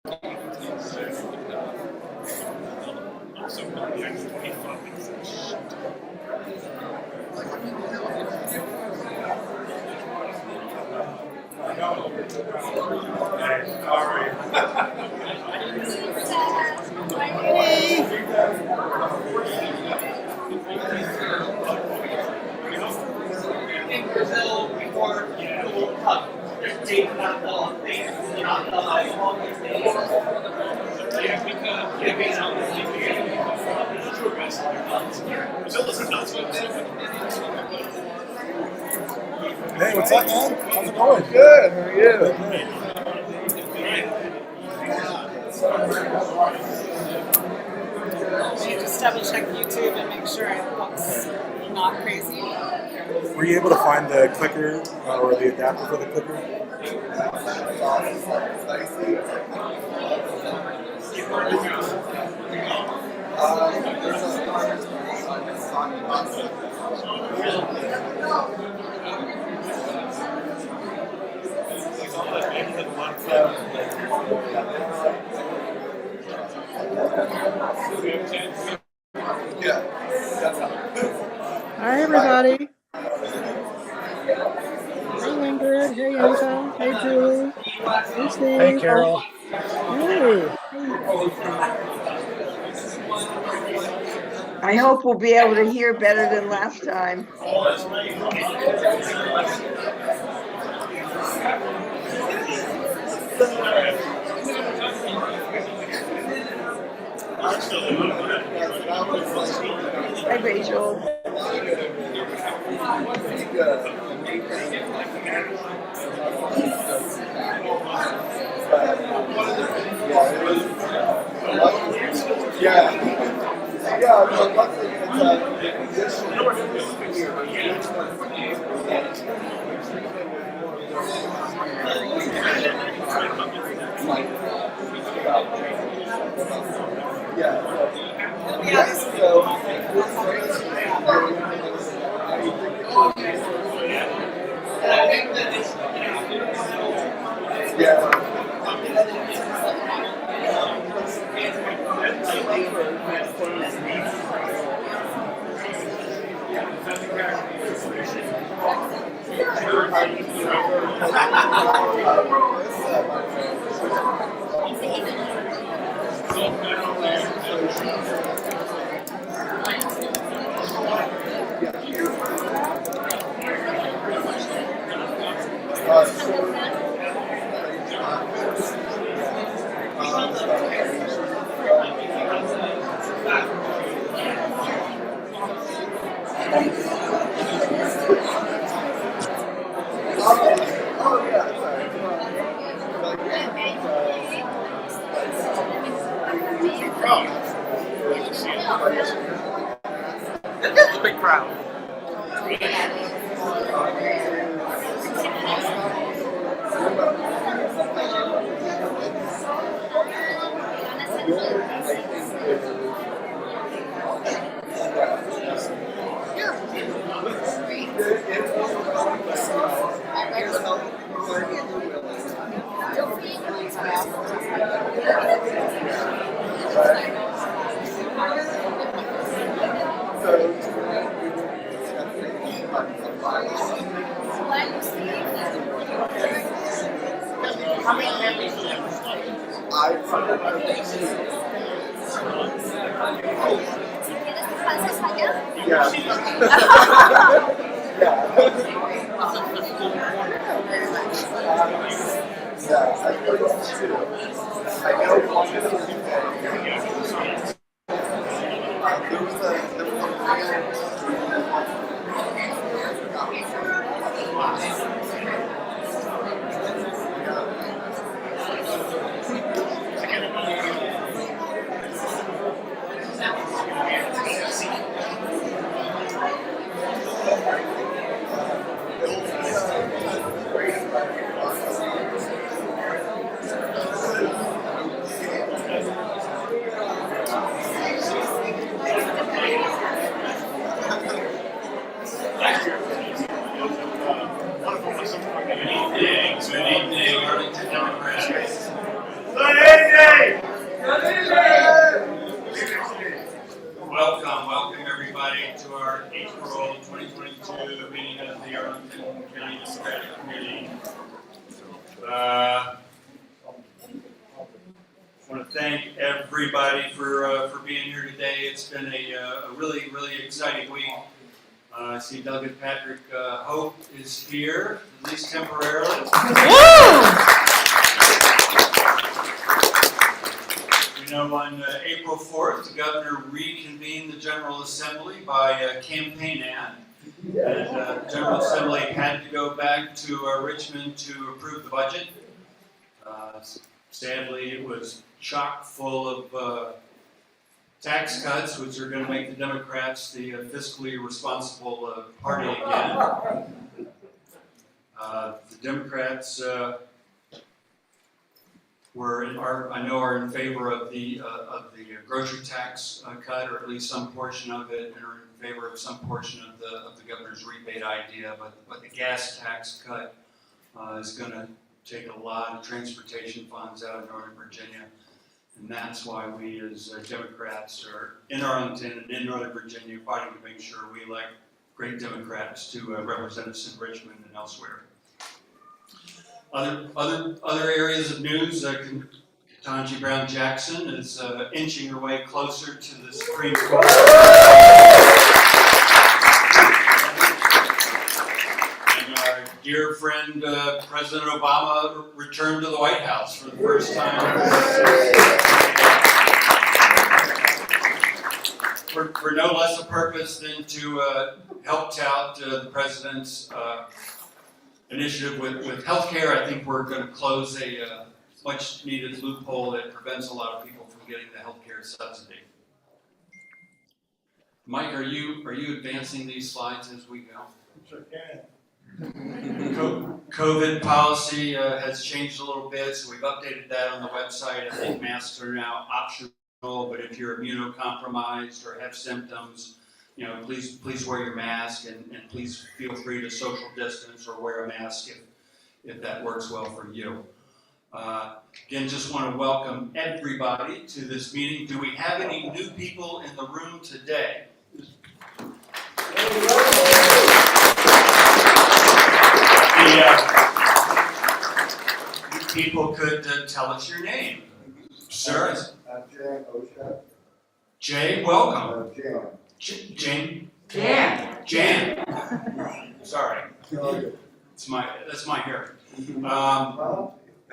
Hey, what's up, man? How's it going? Good. How are you? You just double check YouTube and make sure it looks not crazy. Were you able to find the clicker or the adapter for the clicker? Hi, everybody. Hey, Ingrid. Hey, Anka. Hey, Julie. Hey, Steve. Hey, Carol. Hey. I hope we'll be able to hear better than last time. Hi, Rachel. It's a big crowd. Good evening. meeting of the Arlington County Democratic Committee. I want to thank everybody for being here today. It's been a really, really exciting week. I see Doug and Patrick Hope is here, at least temporarily. We know on April 4th, the governor reconvened the General Assembly by campaign ad. And the General Assembly had to go back to Richmond to approve the budget. Sadly, it was chock full of tax cuts, which are going to make the Democrats the fiscally responsible party again. The Democrats are in favor of the grocery tax cut, or at least some portion of it, and are in favor of some portion of the governor's rebate idea. But the gas tax cut is going to take a lot of transportation funds out of Northern Virginia, and that's why we as Democrats are in Arlington and in Northern Virginia fighting to make sure we elect great Democrats to represent us in Richmond and elsewhere. Other areas of news, Ketanji Brown Jackson is inching her way closer to the Supreme Court. And our dear friend President Obama returned to the White House for the first time. For no less a purpose than to help out the president's initiative with healthcare. I think we're going to close a much needed loophole that prevents a lot of people from getting the healthcare subsidy. Mike, are you advancing these slides as we go? Sure can. COVID policy has changed a little bit, so we've updated that on the website. I think masks are now optional, but if you're immunocompromised or have symptoms, please wear your mask, and please feel free to social distance or wear a mask if that works well for you. Again, just want to welcome everybody to this meeting. Do we have any new people in the room today? People could tell us your name. Sir? I'm Jan Osha. Jay, welcome. Jan. Jan. Sorry. That's my hair.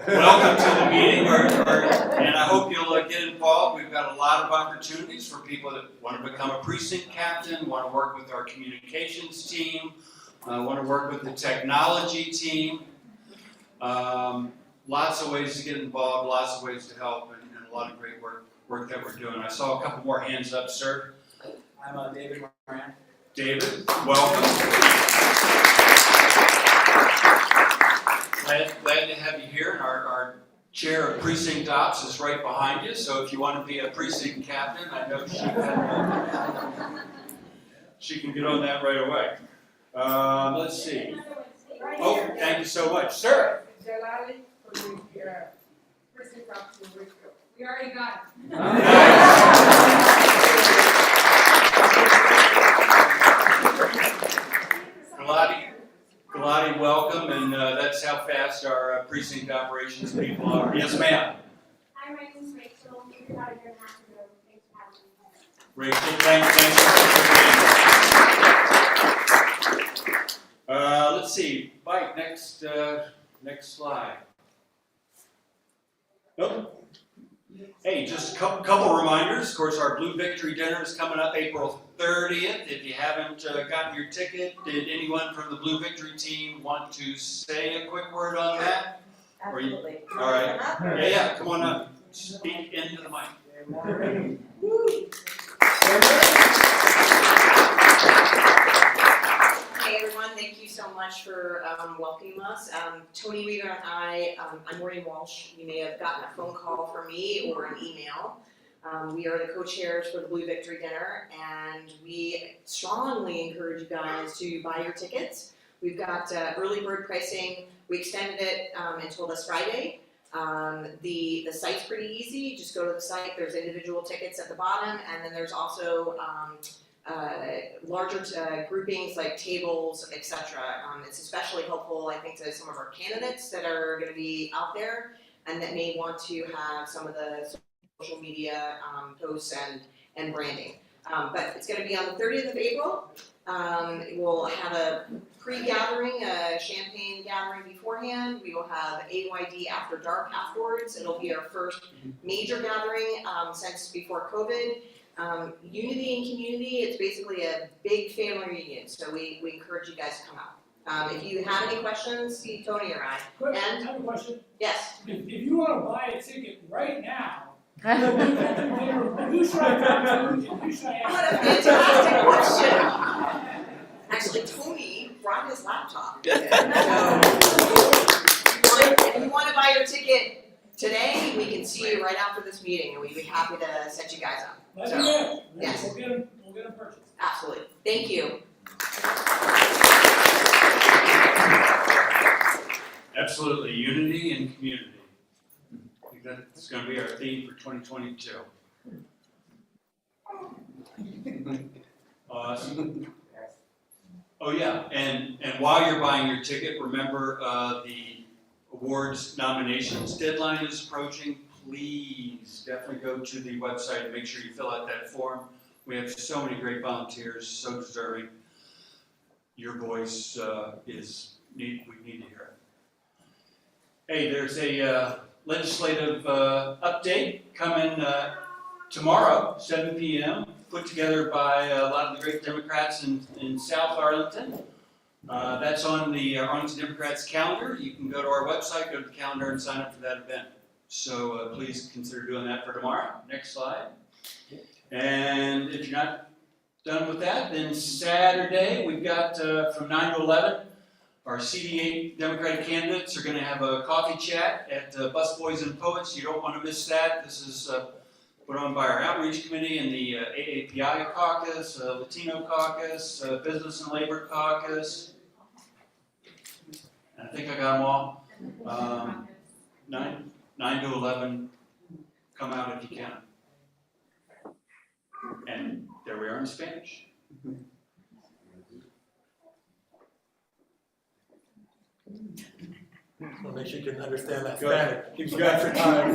Welcome to the meeting, and I hope you'll get involved. We've got a lot of opportunities for people that want to become a precinct captain, want to work with our communications team, want to work with the technology team. Lots of ways to get involved, lots of ways to help, and a lot of great work that we're doing. I saw a couple more hands up, sir. I'm David Moran. David, welcome. Glad to have you here. And our chair of precinct ops is right behind you, so if you want to be a precinct captain, I know she can get on that right away. Let's see. Oh, thank you so much. Sir. We already got it. Galati, welcome, and that's how fast our precinct operations people are. Yes, ma'am. Hi, my name is Rachel. We got a year and a half ago. Thanks for having me. Rachel, thanks for being here. Let's see, Mike, next slide. Nope. Hey, just a couple reminders. Of course, our Blue Victory Dinner is coming up April 30th. If you haven't gotten your ticket, did anyone from the Blue Victory team want to say a quick word on that? Absolutely. All right. Yeah, come on up. Speak into the mic. Hey everyone, thank you so much for welcoming us. Tony Weaver and I'm Maureen Walsh. You may have gotten a phone call from me or an email. We are the co-chairs for the Blue Victory Dinner, and we strongly encourage you guys to buy your tickets. We've got early bird pricing. We extended it until this Friday. The site's pretty easy. Just go to the site. There's individual tickets at the bottom, and then there's also larger groupings like tables, etc. It's especially helpful, I think, to some of our candidates that are going to be out there and that may want to have some of the social media posts and branding. But it's going to be on the 30th of April. We'll have a pre-gathering, a champagne gathering beforehand. We will have AYD after dark afterwards. It'll be our first major gathering since before COVID. Unity and community, it's basically a big family reunion, so we encourage you guys to come out. If you have any questions, see Tony or I. I have a question. Yes. If you want to buy a ticket right now, who should I talk to? Who should I What a ask? fantastic question. Actually, Tony brought his laptop. So, if you want to buy your ticket today, we can see you right after this meeting, and we'd be happy to set you guys up. Let me know. Yes. We'll get them purchased. Absolutely. Thank you. Absolutely, unity and community. I think that's going to be our theme for 2022. Awesome. Oh yeah, and while you're buying your ticket, remember the awards nominations deadline is approaching. Please definitely go to the website and make sure you fill out that form. We have so many great volunteers, so deserving. Your voice we need to hear it. Hey, there's a legislative update coming tomorrow, 7 p.m., put together by a lot of the great Democrats in South Arlington. That's on the Arlington Democrats calendar. You can go to our website, go to the calendar, and sign up for that event. So please consider doing that for tomorrow. Next slide. And if you're not done with that, then Saturday we've got from 9 to 11, our CD8 Democratic candidates are going to have a coffee chat at Busboys and Poets. You don't want to miss that. This is put on by our outreach committee and the AAPI caucus, Latino caucus, Business and Labor caucus. And I think I got them all. 9 to 11, come out if you can. And there we are in Spanish. Well, make sure you can understand that Good. Spanish. Keeps you out for time.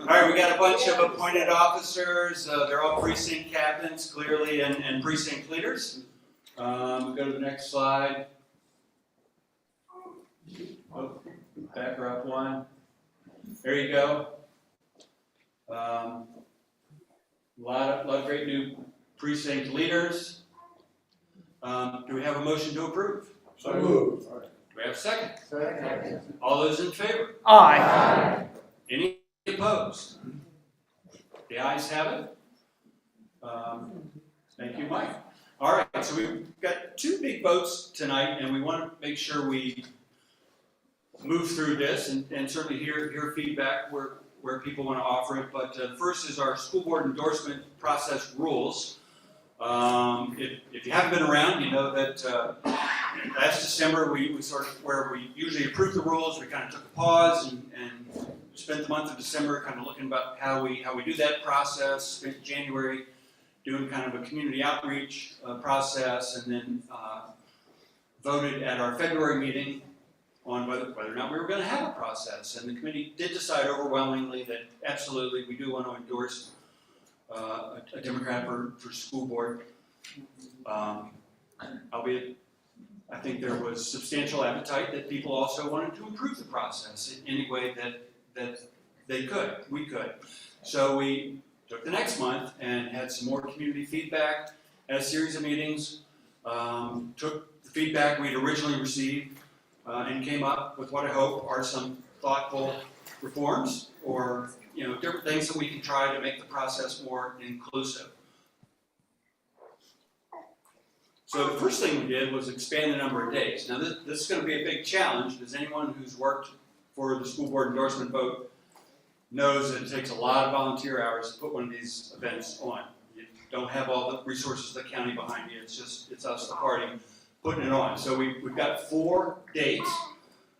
All right, we got a bunch of appointed officers. They're all precinct captains, clearly, and precinct leaders. Go to the next slide. Oh, back her up one. There you go. A lot of great new precinct leaders. Do we have a motion to approve? So moved. Do we have a second? Second. All those in favor? Aye. Any opposed? The ayes have it. Thank you, Mike. All right, so we've got two big votes tonight, and we want to make sure we move through this and certainly hear feedback where people want to offer it. But first is our school board endorsement process rules. If you haven't been around, you know that last December we sort of, where we usually approve the rules, we kind of took a pause and spent the month of December kind of looking about how we do that process. Spent January doing kind of a community outreach process, and then voted at our February meeting on whether or not we were going to have a process. And the committee did decide overwhelmingly that absolutely we do want to endorse a Democrat for school board. Albeit, I think there was substantial appetite that people also wanted to improve the process in any way that we could. So we took the next month and had some more community feedback, had a series of meetings, took the feedback we'd originally received, and came up with what I hope are some thoughtful reforms or different things that we can try to make the process more inclusive. So the first thing we did was expand the number of days. Now this is going to be a big challenge because anyone who's worked for the school board endorsement vote knows that it takes a lot of volunteer hours to put one of these events on. You don't have all the resources of the county behind you. It's us, the party, putting it on. So we've got 4 dates,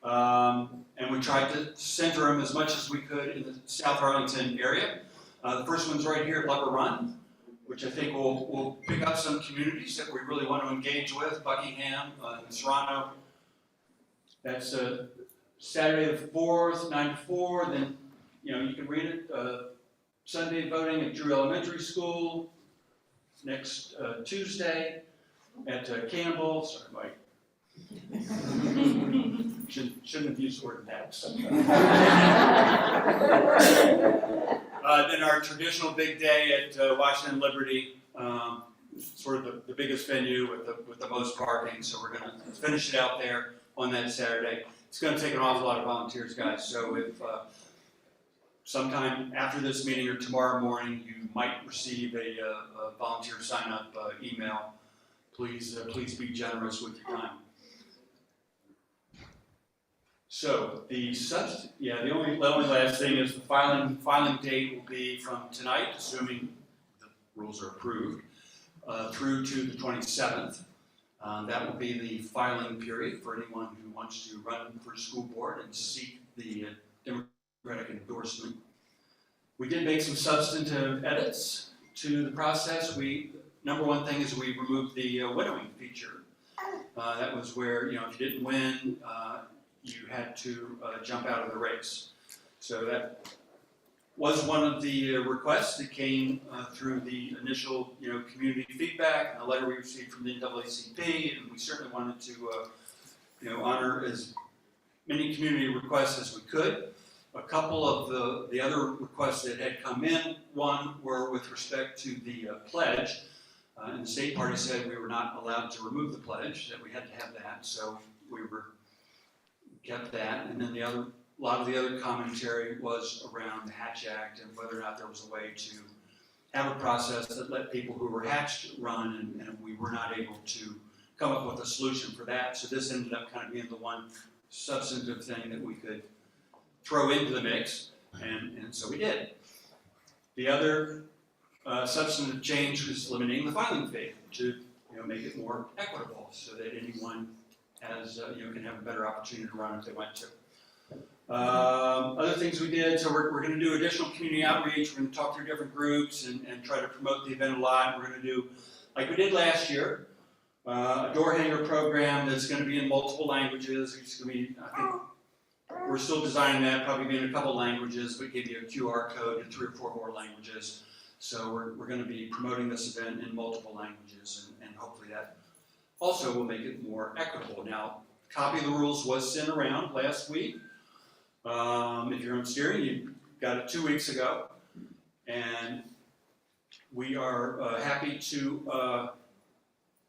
and we tried to center them as much as we could in the South Arlington area. The first one's right here at Lover Run. which I think will pick up some communities that we really want to engage with, Buckingham, Serrano. That's Saturday the 4th, 9 to 4, then, you can read it, Sunday voting at Drew Elementary School, next Tuesday at Campbell, sorry Mike. Shouldn't have used the word tax. Then our traditional big day at Washington Liberty, sort of the biggest venue with the most parking, so we're gonna finish it out there on that Saturday. It's gonna take an awful lot of volunteers, guys, so if sometime after this meeting or tomorrow morning, you might receive a volunteer sign-up email. Please be generous with your time. So the only last thing is the filing date will be from tonight, assuming the rules are approved, through to the 27th. That will be the filing period for anyone who wants to run for school board and seek the Democratic endorsement. We did make some substantive edits to the process. Number one thing is we removed the winnowing feature. That was where, if you didn't win, you had to jump out of the race. So that was one of the requests that came through the initial, community feedback and the letter we received from the NAACP, and we certainly wanted to, honor as many community requests as we could. A couple of the other requests that had come in, one were with respect to the pledge, and the state party said we were not allowed to remove the pledge, that we had to have that, so we kept that, and then a lot of the other commentary was around the Hatch Act and whether or not there was a way to have a process that let people who were hatched run, and we were not able to come up with a solution for that. So this ended up kind of being the one substantive thing that we could throw into the mix, and so we did. The other substantive change was limiting the filing fee to make it more equitable so that anyone has can have a better opportunity to run if they want to. Other things we did, so we're going to do additional community outreach. We're going to talk through different groups and try to promote the event a lot. We're going to do, like we did last year, a door hanger program that's going to be in multiple languages. It's going to be, I think, we're still designing that, probably be in a couple languages, but give you a QR code in 3 or 4 more languages. So we're going to be promoting this event in multiple languages, and hopefully that also will make it more equitable. Now, a copy of the rules was sent around last week. If you're on steering, you got it 2 weeks ago, and we are happy to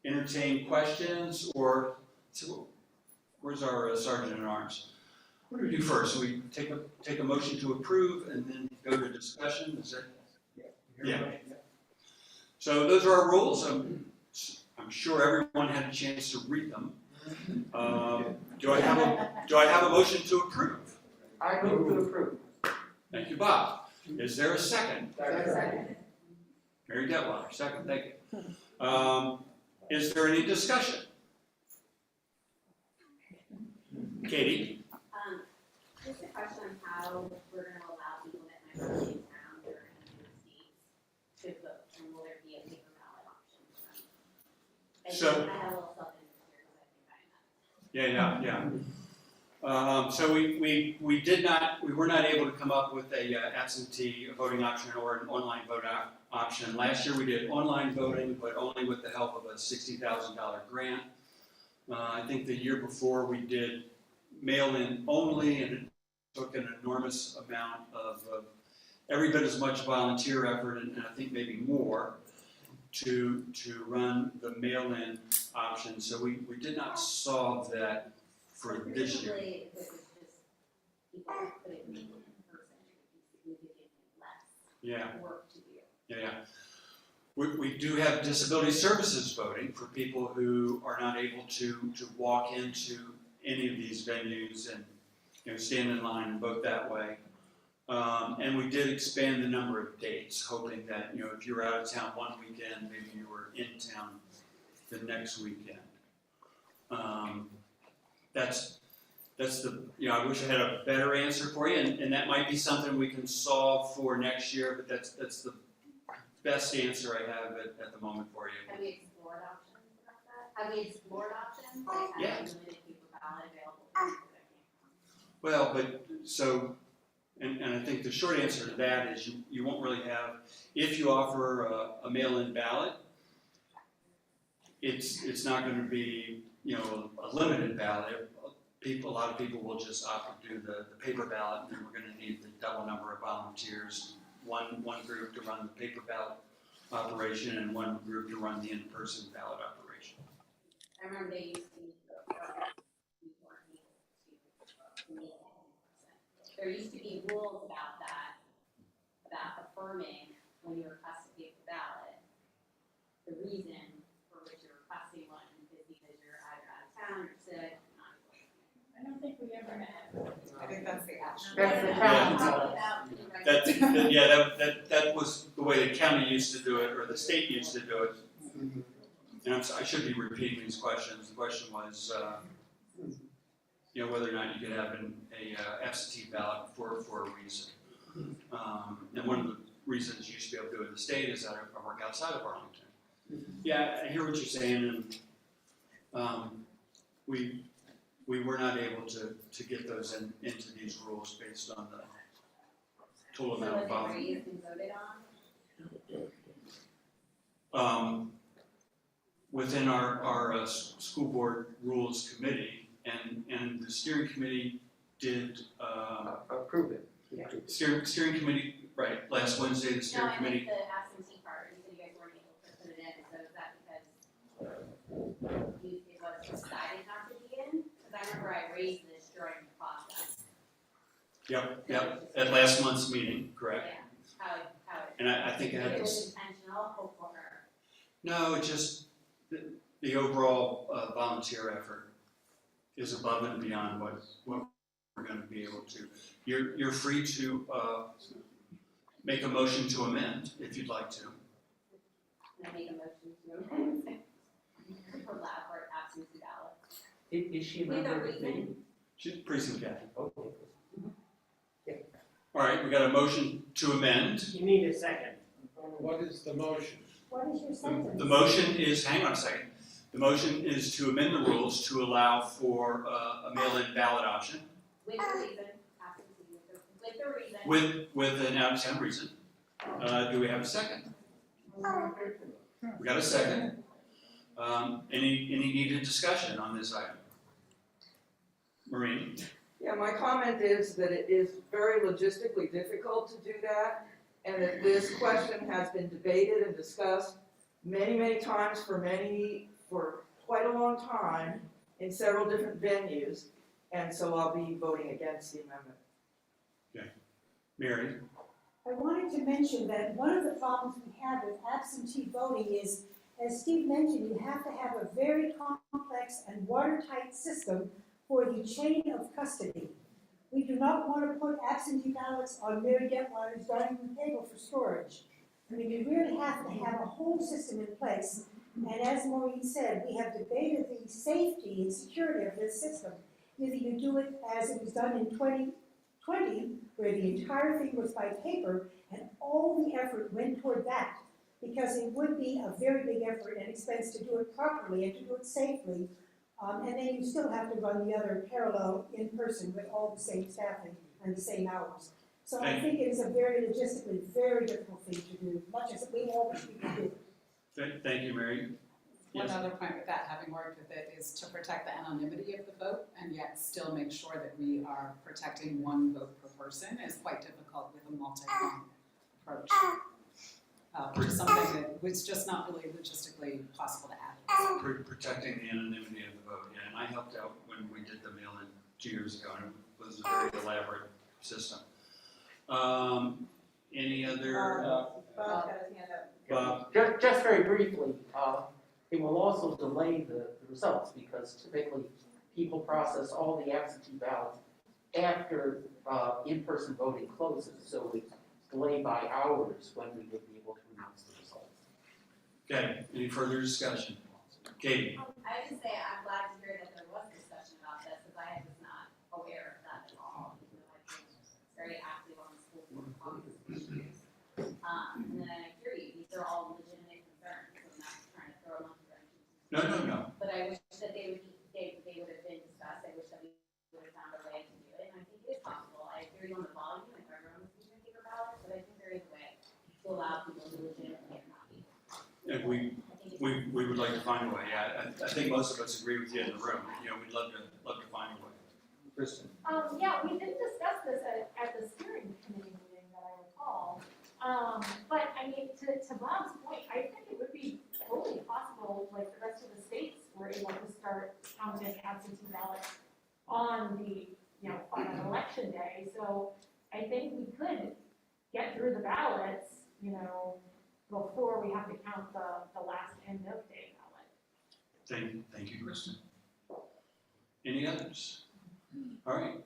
entertain questions, or so where's our Sergeant at Arms? What do we do first? So we take a motion to approve and then go to discussion. Is that? Yeah. So those are our rules. I'm sure everyone had a chance to read them. Do I have a motion to approve? I move to approve. Thank you, Bob. Is there a second? Second. Mary Detweiler, second. Thank you. Is there any discussion? Katie? Just a question on how we're going to allow people that might not be in town or in the states to vote, and will there be a paper ballot option? I have a little self-interest here because I think I know. So we were not able to come up with a absentee voting option or an online vote option. Last year we did online voting, but only with the help of a $60,000 grant. I think the year before we did mail-in only, and it took an enormous amount of every bit as much volunteer effort, and I think maybe more, to run the mail-in option. So we did not solve that for this year. Presumably, if it was just people put it in person, it would be significantly less work to do. Yeah. We do have disability services voting for people who are not able to walk into any of these venues and stand in line and vote that way. And we did expand the number of dates, hoping that if you were out of town one weekend, maybe you were in town the next weekend. That's the I wish I had a better answer for you, and that might be something we can solve for next year. But that's the best answer I have at the moment for you. Have we explored options about that? Have we explored options, like Yeah. having limited paper ballot available for people that can't come? Well, but so, and I think the short answer to that is you won't really have, if you offer a mail-in ballot, it's not going to be, you know, a limited ballot. A lot of people will just opt to do the paper ballot, and then we're going to need the double number of volunteers. One group to run the paper ballot operation and one group to run the in-person ballot operation. I remember they used to meet we weren't able to meet in person. There used to be rules about that, about affirming when you request a paper ballot, the reason for which you're requesting one is because you're either out of town or sick. I don't think we ever had. I think that's the action. That's the That was the way the county used to do it, or the state used to do it. And I should be repeating these questions. The question was, you know, whether or not you could have a absentee ballot for a reason. And one of the reasons you should be able to do it in the state is that I work outside of Arlington. Yeah, I hear what you're saying, and we were not able to get those into these rules based on the total amount of So was it volunteers. raised and voted on? Within our school board rules committee, and the steering committee did, Approve it. Yeah. steering committee, right, last Wednesday, the No, steering I committee. meant the absentee part, you said you guys weren't able to put it in, so is that because it was decided not to be in? Because I remember I raised this during the process. Yep, at last month's meeting, correct. Yeah, how it. And I think it had It this, was intentional, hope for her. no, it just, the overall volunteer effort is above and beyond what we're going to be able to. You're free to make a motion to amend if you'd like to. And I make a motion to amend. Allow for absentee ballot. Is she a With a member of the reason. committee? She's precinct captain. Okay. All right, we got a motion to amend. You need a second. What is the motion? What is your sentence? The motion is, hang on a second. The motion is to amend the rules to allow for a mail-in ballot option With the reason, absentee, with the reason. with an out-of-town reason. Do we have a second? We got a second. Any needed discussion on this item? Maureen? Yeah, my comment is that it is very logistically difficult to do that, and that this question has been debated and discussed many, many times for quite a long time in several different venues, and so I'll be voting against the amendment. Okay. Mary? I wanted to mention that one of the problems we have with absentee voting is, as Steve mentioned, you have to have a very complex and watertight system for the chain of custody. We do not want to put absentee ballots on Mary Detweiler's dining room table for storage. I mean, you really have to have a whole system in place. And as Maureen said, we have debated the safety and security of this system. Either you do it as it was done in 2020, where the entire thing was by paper, and all the effort went toward that, because it would be a very big effort and expense to do it properly and to do it safely. And then you still have to run the other parallel in person with all the same staffing and the same hours. So I think it is a very logistically very difficult thing to do, much as we all wish we could do. Thank you, Mary. One Yes. other point with that, having worked with it, is to protect the anonymity of the vote and yet still make sure that we are protecting one vote per person is quite difficult with a multi-pronged approach. Which is something that was just not really logistically possible to add. Protecting the anonymity of the vote, yeah, and I helped out when we did the mail-in 2 years ago, and it was a very elaborate system. Any other, Bob got his hand up. Bob? Just very briefly, it will also delay the results because typically people process all the absentee ballots after in-person voting closes. So it's delayed by hours when we would be able to announce the results. Okay, any further discussion? Katie? I would just say I'm glad to hear that there was discussion about this, because I was not aware of that at all. Even though I've been very active on the school board on these issues. And then I agree, these are been discussed. I wish that we would have found a way to do it, and I think it is possible. I hear you on the volume, if everyone was using paper ballots, but I think there is a way to allow people to legitimately get a copy. And we would like to find a way. Yeah, I think most of us agree with you in the room. You know, we'd love to find a way. Kristen. Yeah, we did discuss this at the steering committee meeting that I recall. But I mean, to Bob's point, I think it would be totally possible, like the rest of the states were able to start counting absentee ballots on the, on an election day. So I think we could get through the ballots, before we have to count the last end of day ballot. Thank you, Kristen. Any others? All right,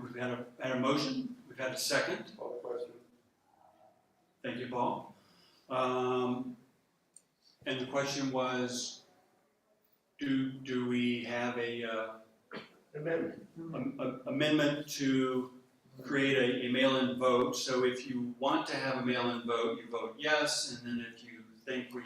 we've had a motion, we've had a second. Call the question. Thank you, Paul. And the question was, do we have a amendment to create a mail-in vote? So if you want to have a mail-in vote, you vote yes, and then if you think we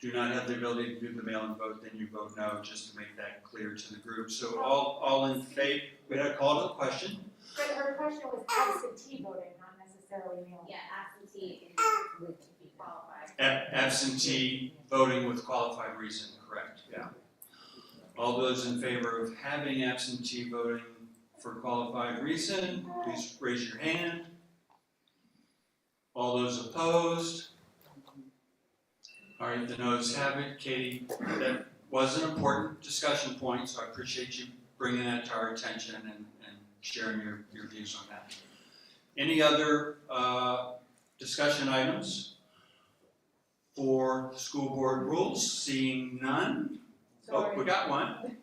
do not have the ability to do the mail-in vote, then you vote no, just to make that clear to the group. So all in favor, we had a call to the question. But her question was absentee voting, not necessarily mail. Yeah, absentee with qualified. Absentee voting with qualified reason, correct, yeah. All those in favor of having absentee voting for qualified reason, please raise your hand. All those opposed? All right, the noes have it. Katie, that was an important discussion point, so I appreciate you bringing that to our attention and sharing your views on that. Any other discussion items for school board rules? Seeing none. Oh, we got one.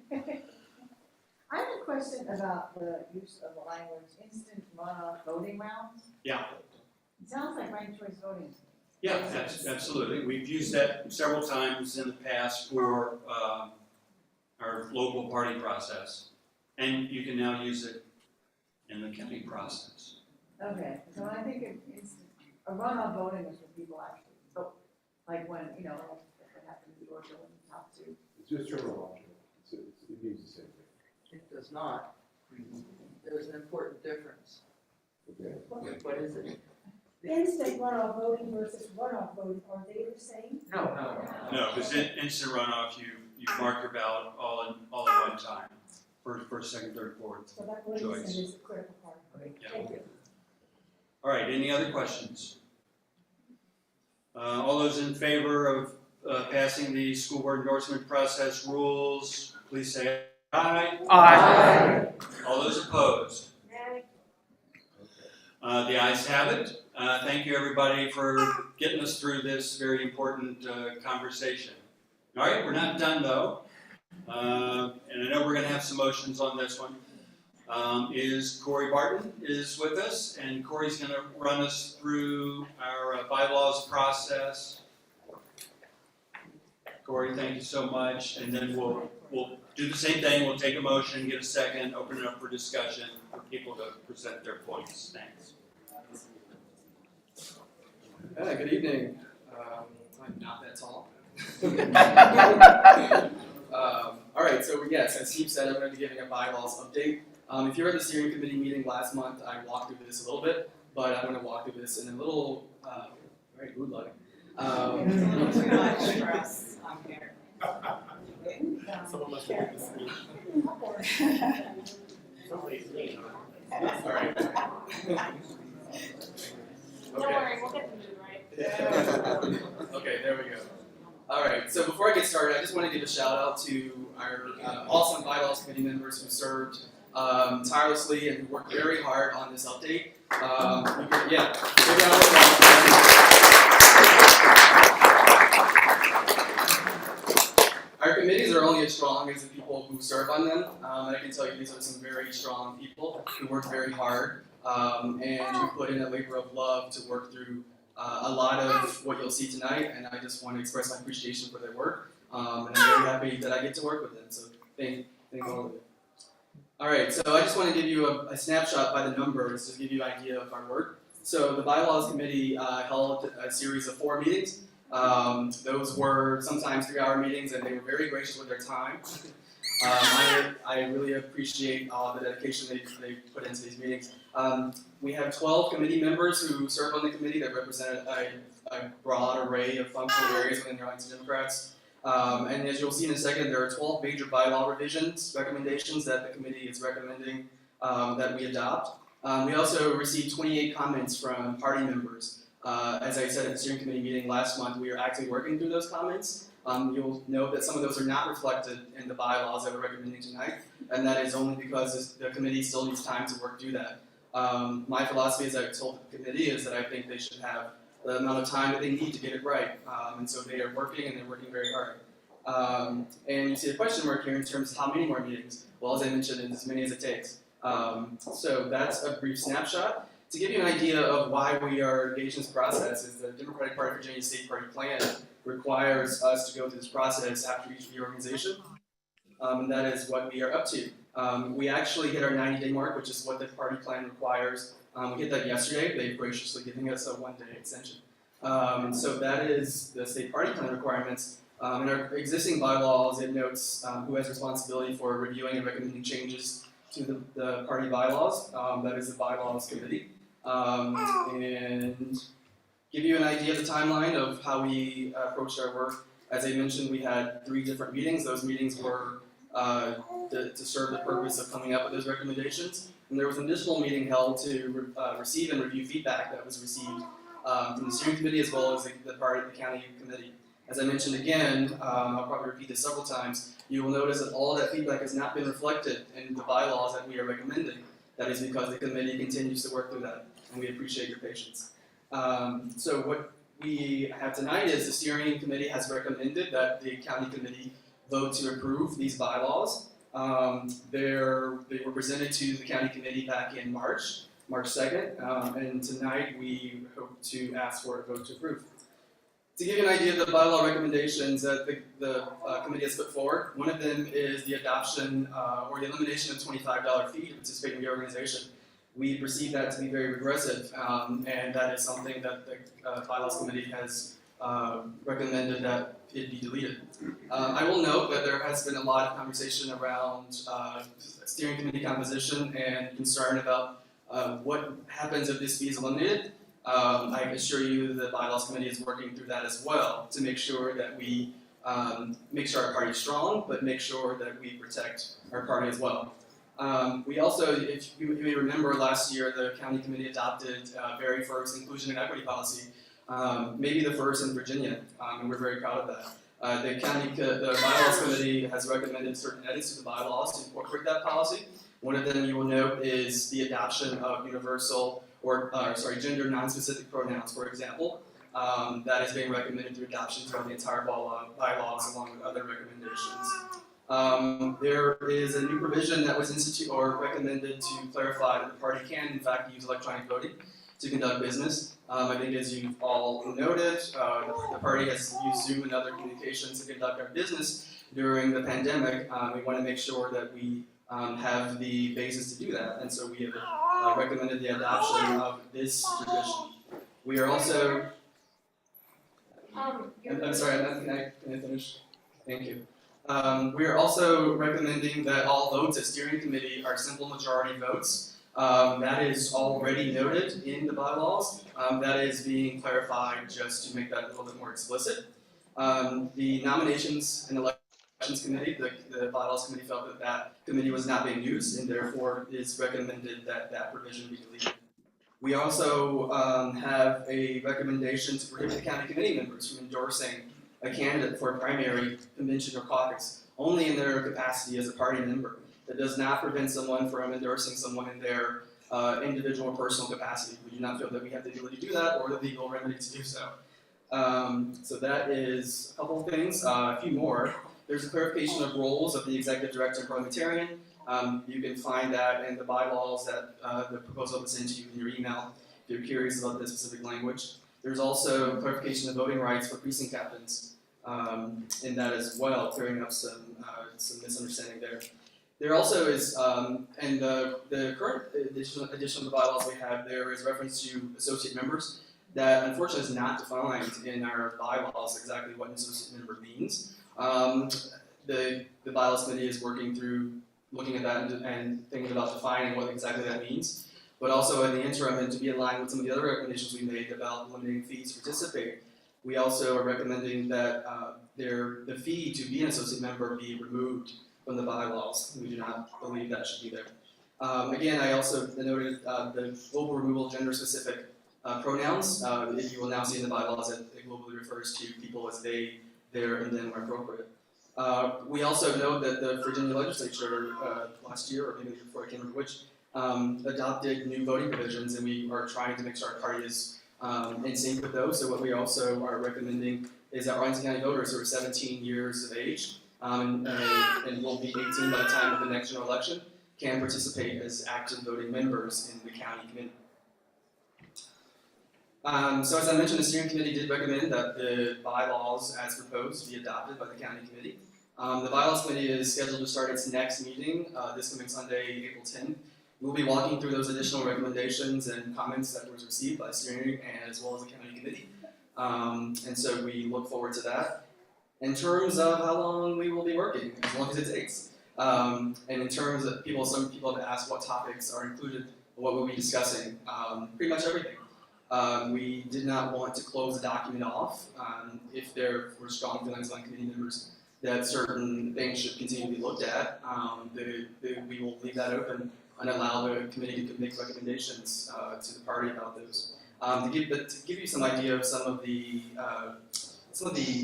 I have a question about the use of the language instant runoff voting rounds. Yeah. It sounds like ranked choice voting. Yeah, absolutely. We've used that several times in the past for our local party process. And you can now use it in the county process. Okay, so when I think of instant, a runoff voting is for people actually vote. Like when, if it happened in Georgia when you have to. It's just terminal option. It means the same thing. It does not. There's an important difference. Okay. What is it? Instant runoff voting versus runoff voting, are they the same? No. No, because instant runoff, you mark your ballot all at one time. First, second, third, fourth. So that what you choice. said is the critical part. Yeah. Thank you. All right, any other questions? All those in favor of passing the school board endorsement process rules, please say aye. Aye. All those opposed? The ayes have it. Thank you, everybody, for getting us through this very important conversation. All right, we're not done, though. And I know we're going to have some motions on this one. Corey Barton is with us, and Corey's going to run us through our bylaws process. Corey, thank you so much. And then we'll do the same thing. We'll take a motion, get a second, open it up for discussion for people to present their points. Thanks. Good evening. I'm not that tall. All right, so yes, as Steve said, I'm going to be giving a bylaws update. If you were at the steering committee meeting last month, I walked through this a little bit, but I'm going to walk through this in a little, very mood-loving. Too much for us on here. Someone must have this. Somebody's me. All right. Don't worry, we'll get the mood right. Okay, there we go. All right, so before I get started, I just want to give a shout out to our awesome bylaws committee members who served tirelessly and who worked very hard on this update. Our committees are only as strong as the people who serve on them, and I can tell you these are some very strong people who work very hard and who put in a labor of love to work through a lot of what you'll see tonight, and I just want to express my appreciation for their work, and I'm very happy that I get to work with them, so thank all of you. All right, so I just want to give you a snapshot by the numbers to give you an idea of our work. So the Bylaws Committee held a series of 4 meetings. Those were sometimes 3-hour meetings, and they were very gracious with their time. I really appreciate all the dedication they put into these meetings. We have 12 committee members who serve on the committee that represent a broad array of functional areas within the Arlington Democrats. And as you'll see in a second, there are 12 major bylaw revisions, recommendations that the committee is recommending that we adopt. We also received 28 comments from party members. As I said at the steering committee meeting last month, we are actively working through those comments. You'll note that some of those are not reflected in the bylaws that we're recommending tonight, and that is only because the committee still needs time to work through that. My philosophy, as I've told the committee, is that I think they should have the amount of time that they need to get it right, and so they are working, and they're working very hard. And you see a question mark here in terms of how many more meetings. Well, as I mentioned, it's as many as it takes. So that's a brief snapshot. To give you an idea of why we are engaged in this process, is the Democratic Party of Virginia State Party Plan requires us to go through this process after each reorganization, and that is what we are up to. We actually hit our 90-day mark, which is what the party plan requires. We hit that yesterday. They've graciously given us a one-day extension. So that is the state party plan requirements. In our existing bylaws, it notes who has responsibility for reviewing and recommending changes to the party bylaws. That is the bylaws committee. And give you an idea of the timeline of how we approached our work. As I mentioned, we had 3 different meetings. Those meetings were to serve the purpose of coming up with those recommendations. And there was an additional meeting held to receive and review feedback that was received from the steering committee as well as the county committee. As I mentioned again, I'll probably repeat this several times, you will notice that all of that feedback has not been reflected in the bylaws that we are recommending. That is because the committee continues to work through that, and we appreciate your patience. So what we have tonight is the steering committee has recommended that the county committee vote to approve these bylaws. They were presented to the county committee back in March 2nd, and tonight we hope to ask for a vote to approve. To give you an idea of the bylaw recommendations that the committee has put forward, one of them is the adoption or the elimination of $25 fee to participate in reorganization. We perceive that to be very regressive, and that is something that the bylaws committee has recommended that it be deleted. I will note that there has been a lot of conversation around steering committee composition and concern about what happens if this fee is eliminated. I assure you the bylaws committee is working through that as well to make sure that we make sure our party is strong, but make sure that we protect our party as well. We also, if you may remember, last year the county committee adopted very first inclusion and equity policy, maybe the first in Virginia, and we're very proud of that. The bylaws committee has recommended certain edits to the bylaws to incorporate that policy. One of them you will note is the adoption of universal gender non-specific pronouns, for example. That is being recommended through adoption throughout the entire bylaws along with other recommendations. There is a new provision that was recommended to clarify that the party can in fact use electronic voting to conduct business. I think as you've all noted, the party has used Zoom and other communications to conduct our business during the pandemic. We want to make sure that we have the basis to do that, and so we have recommended the adoption of this provision. We are also. I'm sorry, can I finish? Thank you. We are also recommending that all votes at steering committee are simple majority votes. That is already noted in the bylaws. That is being clarified just to make that a little bit more explicit. The nominations and elections committee, the bylaws committee felt that that committee was not being used, and therefore it's recommended that that provision be deleted. We also have a recommendation to prohibit county committee members from endorsing a candidate for a primary, convention, or caucus, only in their capacity as a party member. That does not prevent someone from endorsing someone in their individual or personal capacity. We do not feel that we have the ability to do that or the legal remedy to do so. So that is a couple of things, a few more. There's a clarification of roles of the executive director and parliamentarian. You can find that in the bylaws that the proposal was sent to you in your email if you're curious about the specific language. There's also clarification of voting rights for precinct captains in that as well, clearing up some misunderstanding there. There also is, and the current edition of the bylaws we have, there is reference to associate members that unfortunately is not defined in our bylaws exactly what an associate member means. the bylaws committee is working through looking at that and thinking about defining what exactly that means. But also in the interim, and to be in line with some of the other recommendations we made about limiting fees to participate, we also are recommending that the fee to be an associate member be removed from the bylaws. We do not believe that should be there. Again, I also noted the global removal of gender-specific pronouns. You will now see in the bylaws that it globally refers to people as they, their, and them where appropriate. We also know that the Virginia legislature last year, or maybe the year before, I can't remember which, adopted new voting provisions, and we are trying to make sure our party is in sync with those. So what we also are recommending is that Arlington County voters who are 17 years of age and will be 18 by the time of the next general election can participate as active voting members in the county committee. So as I mentioned, the steering committee did recommend that the bylaws as proposed be adopted by the county committee. The bylaws committee is scheduled to start its next meeting this coming Sunday, April 10th. We'll be walking through those additional recommendations and comments that was received by the steering and as well as the county committee. And so we look forward to that. In terms of how long we will be working, as long as it takes. And in terms of some people have asked what topics are included, what we'll be discussing, pretty much everything. We did not want to close the document off if there were strong feelings among committee members that certain things should continue to be looked at. We will leave that open and allow the committee to make recommendations to the party about those. To give you some idea of some of the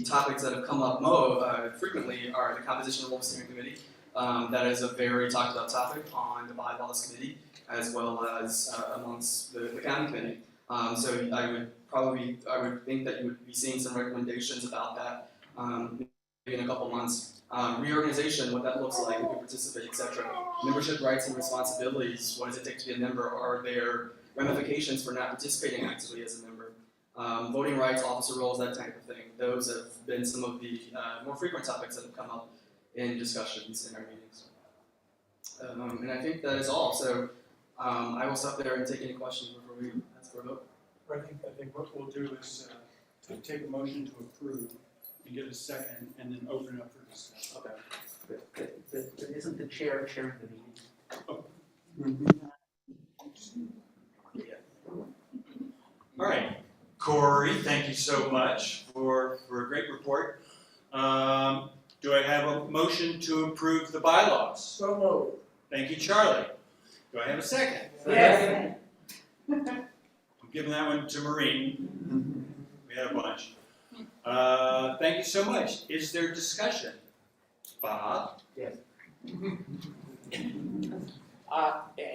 topics that have come up frequently are the composition of the steering committee. That is a very talked about topic on the bylaws committee as well as amongst the county committee. So I would think that you would be seeing some recommendations about that maybe in a couple months. Reorganization, what that looks like, who can participate, etc. Membership rights and responsibilities, what does it take to be a member? Are there ramifications for not participating actively as a member? Voting rights, officer roles, that type of thing. Those have been some of the more frequent topics that have come up in discussions in our meetings. And I think that is all. So I will stop there and take any questions before we ask for a vote. I think what we'll do is to take a motion to approve and get a second and then open it up for discussion. Okay. But isn't the chair chairing the meeting? Oh. All right, Corey, thank you so much for a great report. Do I have a motion to approve the bylaws? So moved. Thank you, Charlie. Do I have a second? Yes. I'm giving that one to Maureen. We had a bunch. Thank you so much. Is there discussion? Bob? Yes. And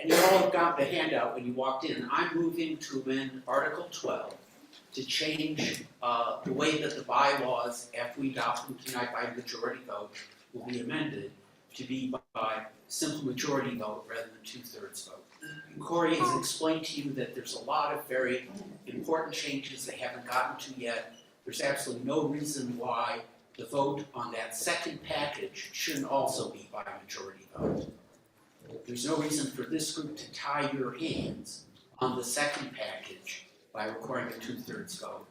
you all got the handout when you walked in. I'm moving to amend Article 12 to change the way that the bylaws, after we adopt them tonight by majority vote, will be amended to be by simple majority vote rather than 2/3 vote. And Corey has explained to you that there's a lot of very important changes they haven't gotten to yet. There's absolutely no reason why the vote on that second package shouldn't also be by majority vote. There's no reason for this group to tie your hands on the second package by requiring a 2/3 vote.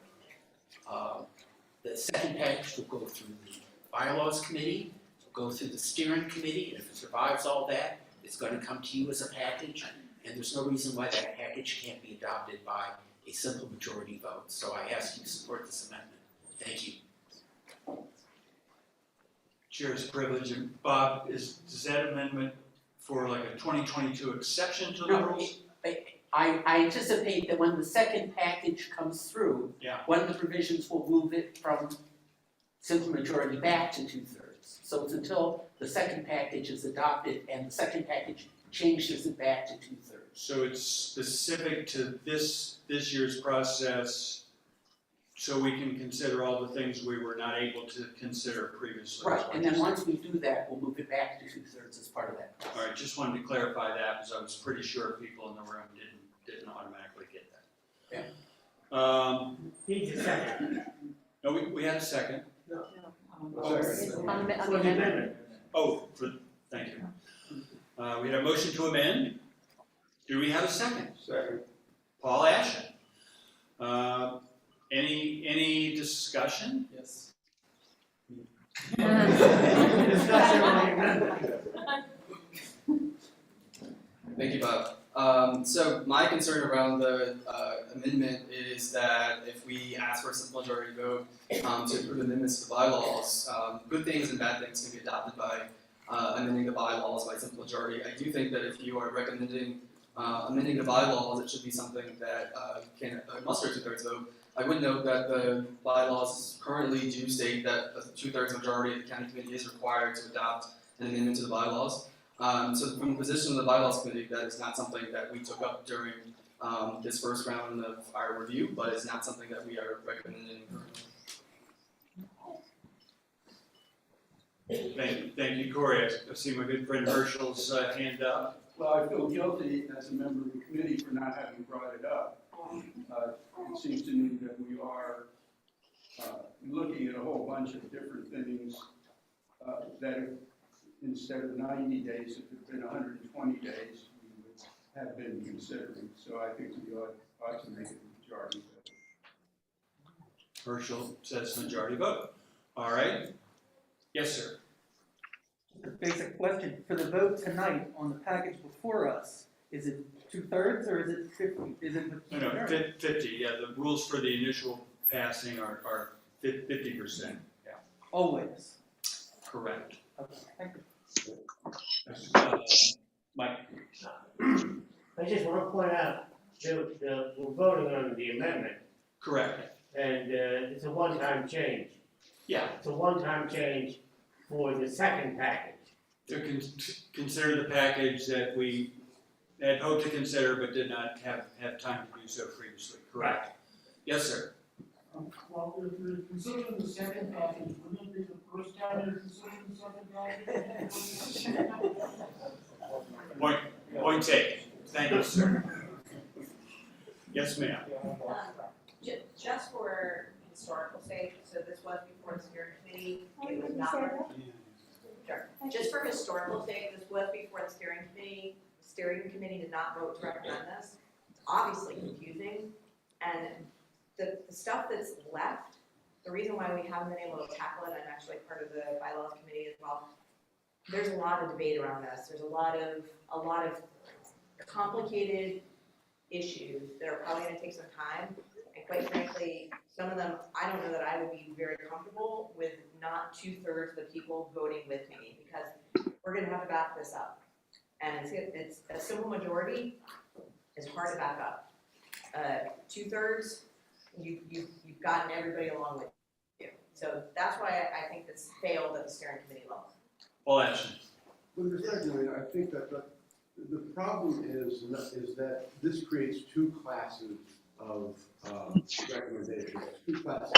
The second package will go through the bylaws committee, will go through the steering committee, and if it survives all that, it's going to come to you as a package, and there's no reason why that package can't be adopted by a simple majority vote. So I ask you to support this amendment. Thank you. Chair's privilege. And Bob, does that amendment for like a 2022 exception to the rules? I anticipate that when the second package comes through, one of the provisions will move it from simple majority back to 2/3. So it's until the second package is adopted and the second package changes it back to 2/3. So it's specific to this year's process, so we can consider all the things we were not able to consider previously. Right, and then once we do that, we'll move it back to 2/3 as part of that process. All right, just wanted to clarify that because I was pretty sure people in the room didn't automatically get that. Yeah. Needs a second. No, we had a second. No. On the amendment. Oh, thank you. We had a motion to amend. Do we have a second? Second. Paul Ashen. Any discussion? Yes. Discussion on the amendment. Thank you, Bob. So my concern around the amendment is that if we ask for a simple majority vote to approve amendments to the bylaws, good things and bad things can be adopted by amending the bylaws by simple majority. I do think that if you are recommending amending the bylaws, it should be something that can muster a 2/3 vote. I would note that the bylaws currently do state that a 2/3 majority of the county committee is required to adopt an amendment to the bylaws. So from the position of the bylaws committee, that is not something that we took up during this first round of our review, but it's not something that we are recommending currently. Thank you, Corey. I see my good friend Herschel's hand up. Well, I feel guilty as a member of the committee for not having brought it up. It seems to me that we are looking at a whole bunch of different things that if, instead of 90 days, if it had been 120 days, we would have been considering. So I think we ought to make it a majority vote. Herschel says majority vote. All right. Yes, sir. A basic question, for the vote tonight on the package before us, is it 2/3 or is it 50? Is it? No, 50, yeah, the rules for the initial passing are 50%, yeah. Always? Correct. Okay, thank you. Mike? I just want to point out, we're voting on the amendment, Correct. and it's a one-time change. Yeah. It's a one-time change for the second package. To consider the package that we had hoped to consider but did not have time to do so previously. Correct. Yes, sir. Well, if you're considering the second package, wouldn't it be the first time you're considering the second package? Point taken. Thank you, sir. Yes, ma'am. Just for historical sake, so this was before the steering committee, it was not. Sure. Just for historical sake, this was before the steering committee. The steering committee did not vote to recommend this. It's obviously confusing, and the stuff that's left, the reason why we haven't been able to tackle it, I'm actually part of the bylaws committee as well. There's a lot of debate around this. There's a lot of complicated issues that are probably going to take some time, and quite frankly, some of them, I don't know that I would be very comfortable with not 2/3 of the people voting with me, because we're going to have to back this up. And it's a simple majority is hard to back up. 2/3, you've gotten everybody along with you. So that's why I think this failed at the steering committee level. All action. With respect to it, I think that the problem is that this creates two classes of recommendations, two classes.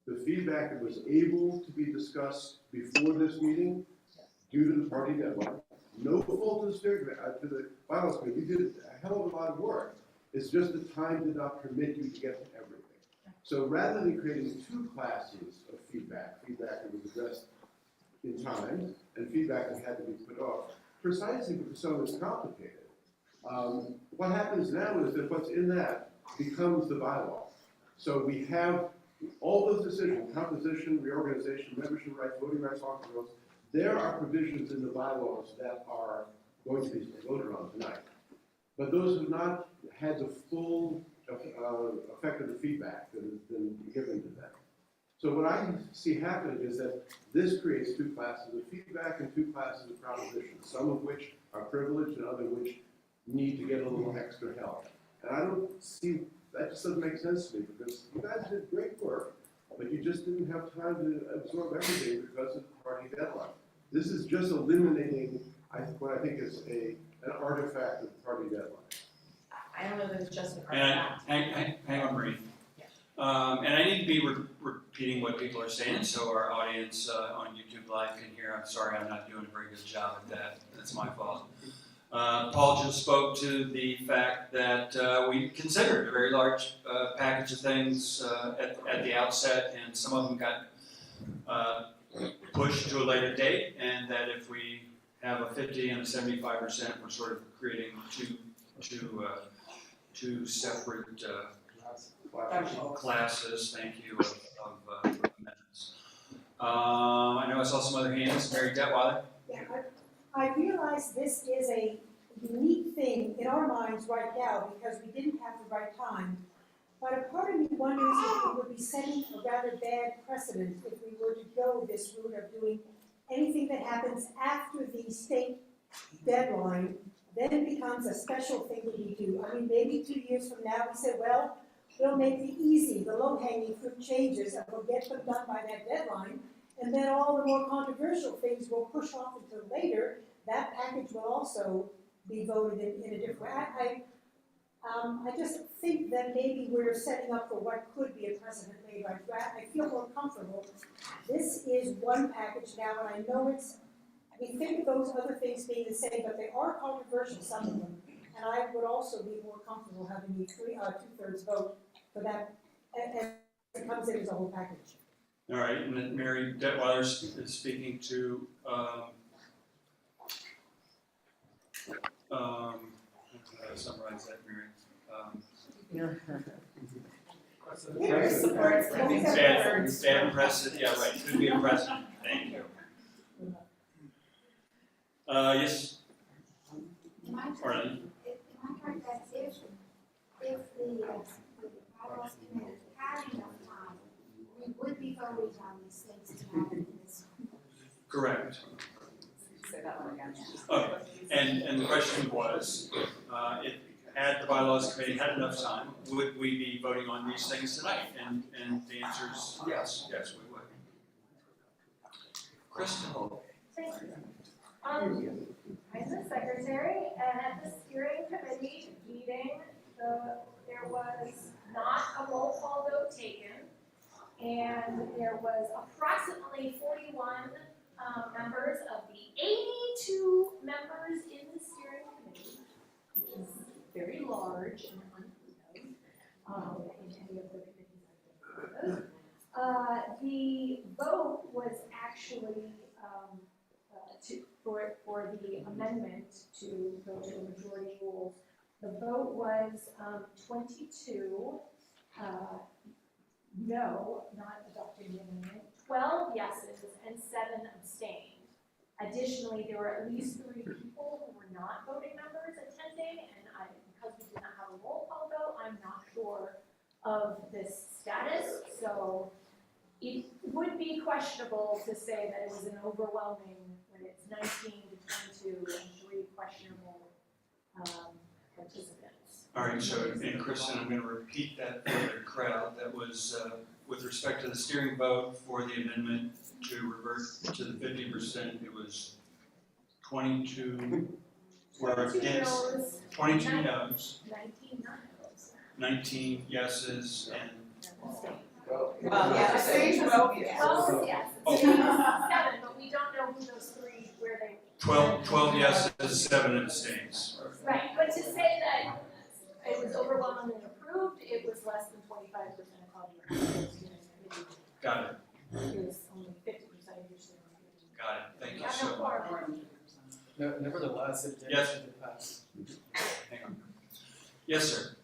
The feedback that was able to be discussed before this meeting due to the party deadline. No fault to the steering committee, to the bylaws committee. You did a hell of a lot of work. It's just the time did not permit you to get to everything. So rather than creating two classes of feedback that was addressed in time and feedback that had to be put off, precisely because some of it's complicated. What happens now is that what's in that becomes the bylaw. So we have all those decisions, composition, reorganization, membership rights, voting rights, office rules. There are provisions in the bylaws that are going to be voted on tonight. But those have not had the full effect of the feedback that has been given to them. So what I see happening is that this creates two classes of feedback and two classes of propositions, some of which are privileged and others which need to get a little extra help. And I don't see, that just doesn't make sense to me, because you guys did great work, but you just didn't have time to absorb everything because of the party deadline. This is just eliminating what I think is an artifact of the party deadline. I don't know that it's just an artifact. Hang on, Marie. And I need to be repeating what people are saying so our audience on YouTube Live can hear. I'm sorry I'm not doing a very good job at that. That's my fault. Paul just spoke to the fact that we considered a very large package of things at the outset, and some of them got pushed to a later date, and that if we have a 50 and a 75%, we're sort of creating two separate classes, thank you, of amendments. I know I saw some other hands. Mary Detweiler. Yeah, I realize this is a unique thing in our minds right now because we didn't have the right time. But a part of me wonders if we would be setting a rather bad precedent if we were to go this route of doing anything that happens after the state deadline, then it becomes a special thing that we do. I mean, maybe 2 years from now, we say, well, we'll make the easy, the low-hanging fruit changes, and we'll get them done by that deadline. And then all the more controversial things will push off until later. That package will also be voted in a different way. I just think that maybe we're setting up for what could be a precedent later. I feel more comfortable. This is one package now, and I know we think of those other things being the same, but they are controversial, some of them. And I would also be more comfortable having the two-thirds vote for that, and it comes in as a whole package. All right, and then Mary Detweiler is speaking to summarize that, Mary. Bad precedent, yeah, right, could be a precedent, thank you. Yes? Am I correct that if the bylaws committee had enough time, we would be voting on these things tonight in this? Correct. Say that one again. And the question was, if had the bylaws committee had enough time, would we be voting on these things tonight? And the answer is yes, yes we would. Crystal. Thank you. I'm the secretary, and at the steering committee meeting, there was not a roll call vote taken, and there was approximately 41 members of the 82 members in the steering committee, which is very large and unheard of in any of the committees I've been. The vote was actually for the amendment to go to the majority rules. The vote was 22 no, not adopting the amendment, 12 yeses, and 7 abstained. Additionally, there were at least 3 people who were not voting members attending, and because we did not have a roll call vote, I'm not sure of this status. So it would be questionable to say that it was an overwhelming when it's 19 to 22 and 3 questionable participants. All right, so, and Kristen, I'm going to repeat that for the crowd. That was with respect to the steering vote for the amendment to revert to the 50%, it was 22 were against, 22 no's, 19 non-no's. 19 yeses, and Yeah, the stage vote, yes. Well, yes, it's 7, but we don't know who those 3, where they. 12 yeses, 7 abstains. Right, but to say that it was overwhelmingly approved, it was less than 25% of your committee. Got it. It was only 50% of your steering committee. Got it. Thank you so much. No, nevertheless, it did, Yes. it did pass. Hang on. Yes, sir.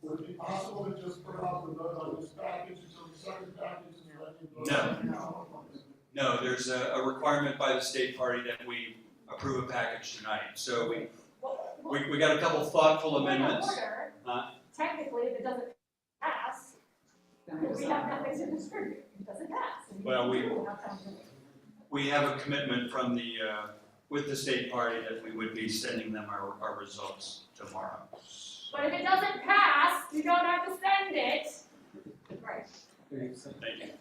Would it be possible to just put off the vote on this package until the second package is ready? No. No, there's a requirement by the state party that we approve a package tonight. So we got a couple thoughtful amendments. Technically, if it doesn't pass, we have nothing to distribute. It doesn't pass. Well, we have a commitment from the with the state party that we would be sending them our results tomorrow. But if it doesn't pass, you don't have to send it. Right. Thank you.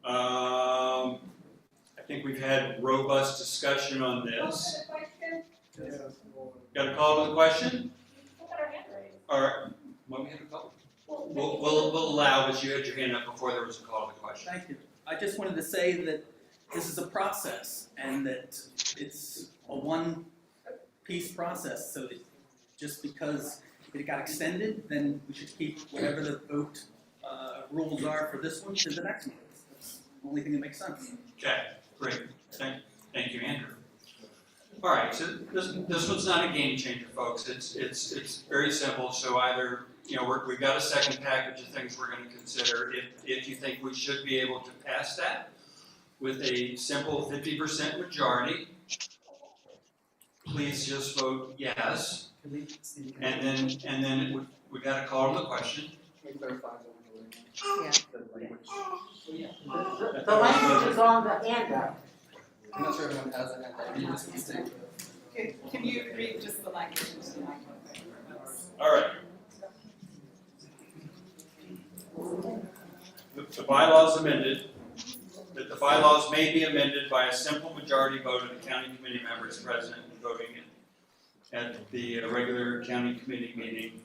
I think we've had robust discussion on this. Got a call to the question? All right. Well, we have a call. We'll allow, but you had your hand up before there was a call to the question. Thank you. I just wanted to say that this is a process and that it's a one-piece process. So that just because it got extended, then we should keep whatever the vote rules are for this one to the next one. That's the only thing that makes sense. Okay, great. Thank you, Andrew. All right, so this one's not a game changer, folks. It's very simple. So either you know, we've got a second package of things we're gonna consider. If you think we should be able to pass that with a simple 50% majority, please just vote yes. And then we gotta call the question. Can we clarify Yeah. the language? The language is on the handout. I'm not sure everyone has that. You just mistake. Can you read just the language into the microphone? All right. The bylaws amended, that the bylaws may be amended by a simple majority vote of the county committee members present and voting at the regular county committee meeting,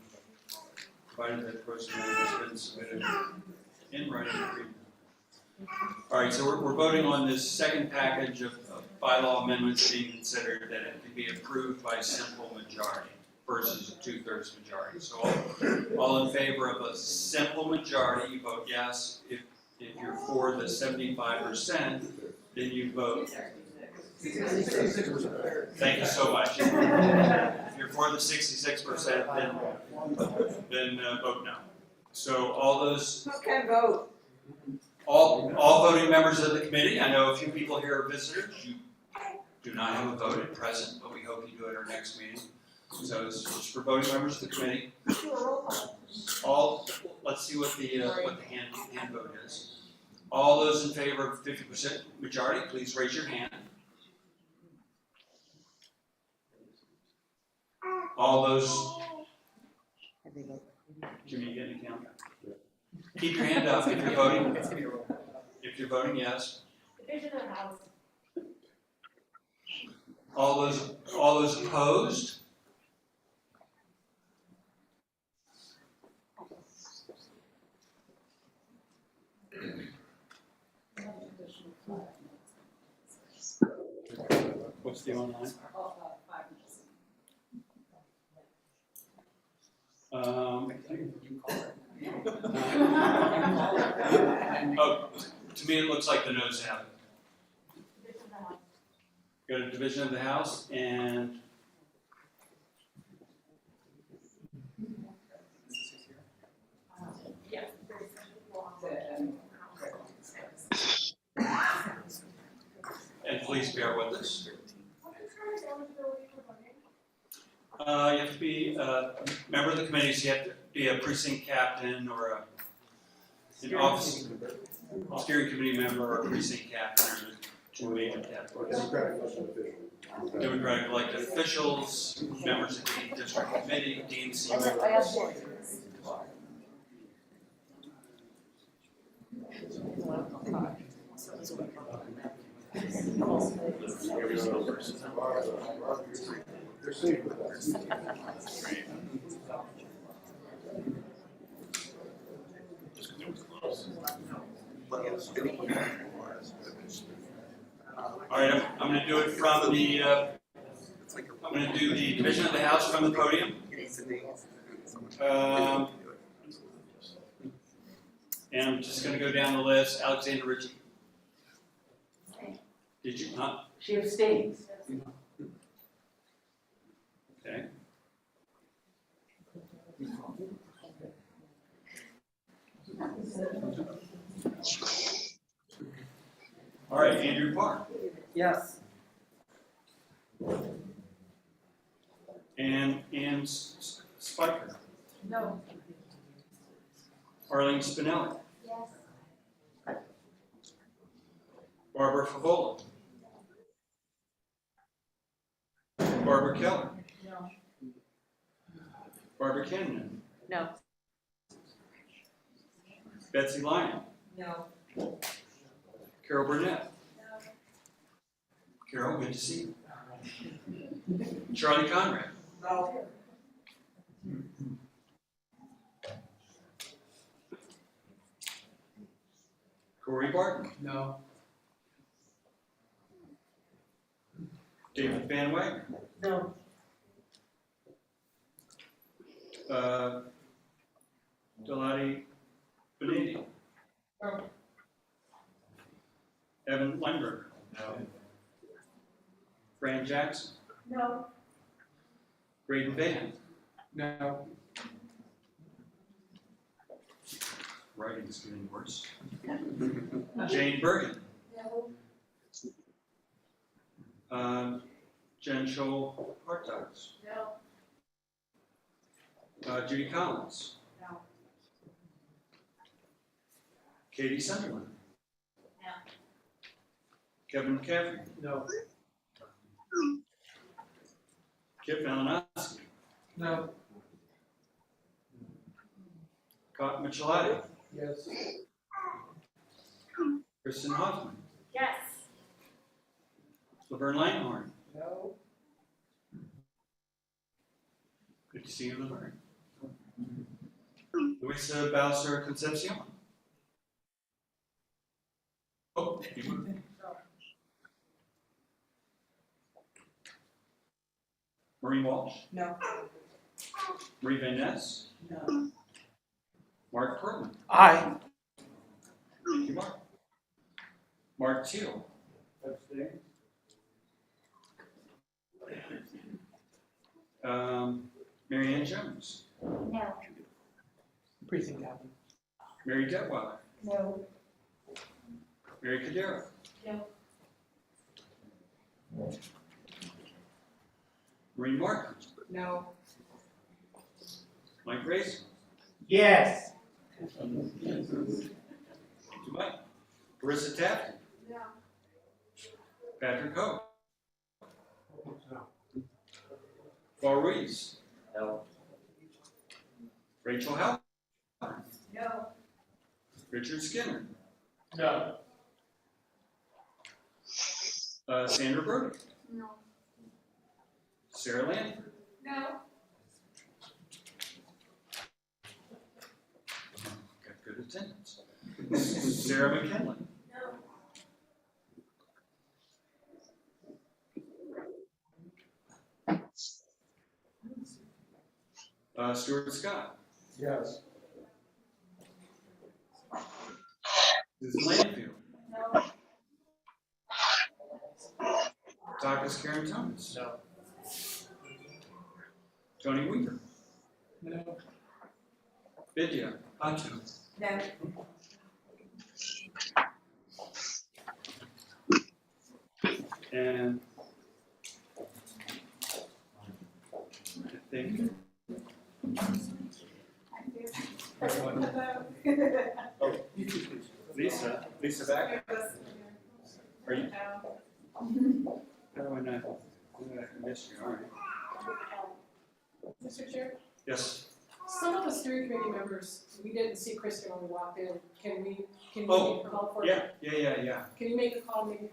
provided that person has been submitted in writing agreement. All right, so we're voting on this second package of bylaw amendments being considered, that it can be approved by simple majority versus a 2/3 majority. So all in favor of a simple majority, you vote yes. If you're for the 75%, then you vote. 66%. Thank you so much. If you're for the 66%, then vote no. So all those. Who can vote? All voting members of the committee. I know a few people here are visitors. You do not have a vote at present, but we hope you do at our next meeting. So it's just for voting members of the committee. Let's see what the hand vote is. All those in favor of 50% majority, please raise your hand. All those. Jimmy, you get an account? Keep your hand up if you're voting. If you're voting yes. Division of the House. All those opposed? What's the online? 5 minutes. Oh, to me it looks like the noes have it. Go to division of the House and please bear with us. You have to be a member of the committee, so you have to be a precinct captain or an office steering committee member or a precinct captain or two major categories. Democratic elected officials, members of the district committee, deans, members. They're safe with that. All right, I'm going to do it from the. I'm going to do the division of the House from the podium. And I'm just going to go down the list. Alexander Ritchie. Did you not? She abstains. Okay. All right, Andrew Parr. Yes. And Spiker. No. Arlene Spinelli. Yes. Barbara Favola. Barbara Keller. No. Barbara Kennan. No. Betsy Lyon. No. Carol Burnett. Carol, good to see you. Charlie Conrad. No. Corey Barton. No. David Van Wagner. No. Delati Beniti. No. Evan Weinberger. No. Fran Jackson. No. Braden Van. No. Writing's getting worse. Jane Bergen. No. Jen Scholl Hartogs. No. Judy Collins. No. Katie Sunderland. No. Kevin McCaffrey. No. Kip Malinowski. No. Scott Michelati. Yes. Kristen Hoffman. Yes. Laverne Langhorn. No. Good to see you, Laverne. Luisa Balser Concepcion. Oh, you were there. Maureen Walsh. No. Marie Van Ness. No. Mark Perlman. Aye. Thank you, Mark. Mark Teal. Abstain. Mary Ann Jones. No. Precinct captain. Mary Detweiler. No. Mary Cadero. No. Maureen Martin. No. Mike Grayson. Yes. Thank you, Mike. Carissa Tapton. No. Patrick Hope. No. Paul Ruiz. No. Rachel Howard. No. Richard Skinner. No. Sandra Brody. No. Sarah Lanford. No. Got good attendance. Sarah McKinley. Stuart Scott. Yes. Susan Landfield. No. Takas Karen Thomas. No. Tony Weaver. No. Vidya Atu. No. And I think oh, Lisa back. Are you? How do I not? I missed you. All right. Mr. Chair, Yes. some of the steering committee members, we didn't see Kristen when we walked in. Can you Oh, make a call for? Yeah. Can you make a call maybe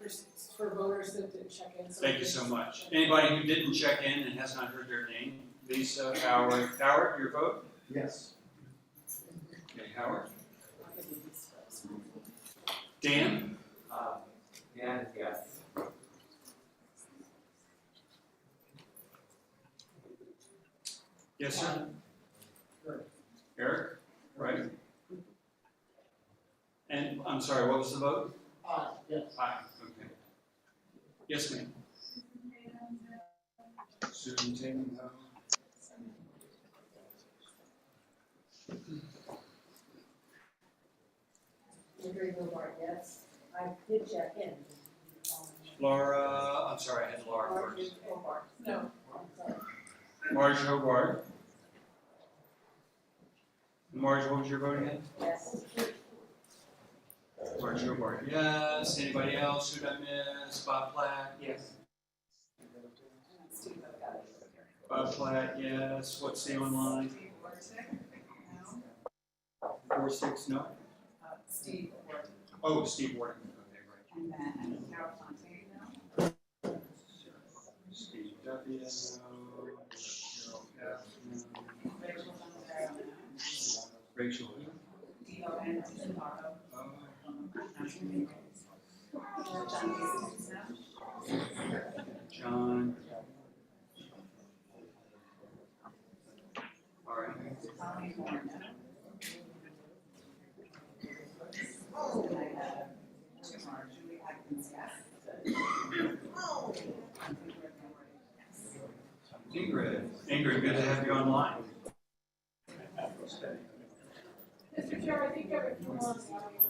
for voters that didn't check in? Thank you so much. Anybody who didn't check in and has not heard their name, Lisa, Howard. Howard, your vote? Yes. Okay, Howard. Dan? Dan, yes. Yes, sir. Eric? Right. And I'm sorry, what was the vote? Yes. Aye, okay. Yes, ma'am. Susan Tatum, no. Yes. I did check in. Laura, I'm sorry, I had Laura first. No. Marge Hobart. Marge, what was your vote again? Yes. Marge Hobart, yes. Anybody else? Who did I miss? Bob Platt? Yes. Bob Platt, yes. What's the online? 4-6, no? Steve Wharton. Oh, Steve Wharton. Okay, right. And then Carol Fontaine, no? Steve Duffy, no. Cheryl F, no. Rachel Fontaine, no? Rachel. Dio and Tomorrow. John Hastings, no? John. All right. Tommy Moore, no? And I have two more, Julie Atkins, yes? Ingrid. Ingrid, good to have you online. Mr. Chair, I think you have a few more in the audience.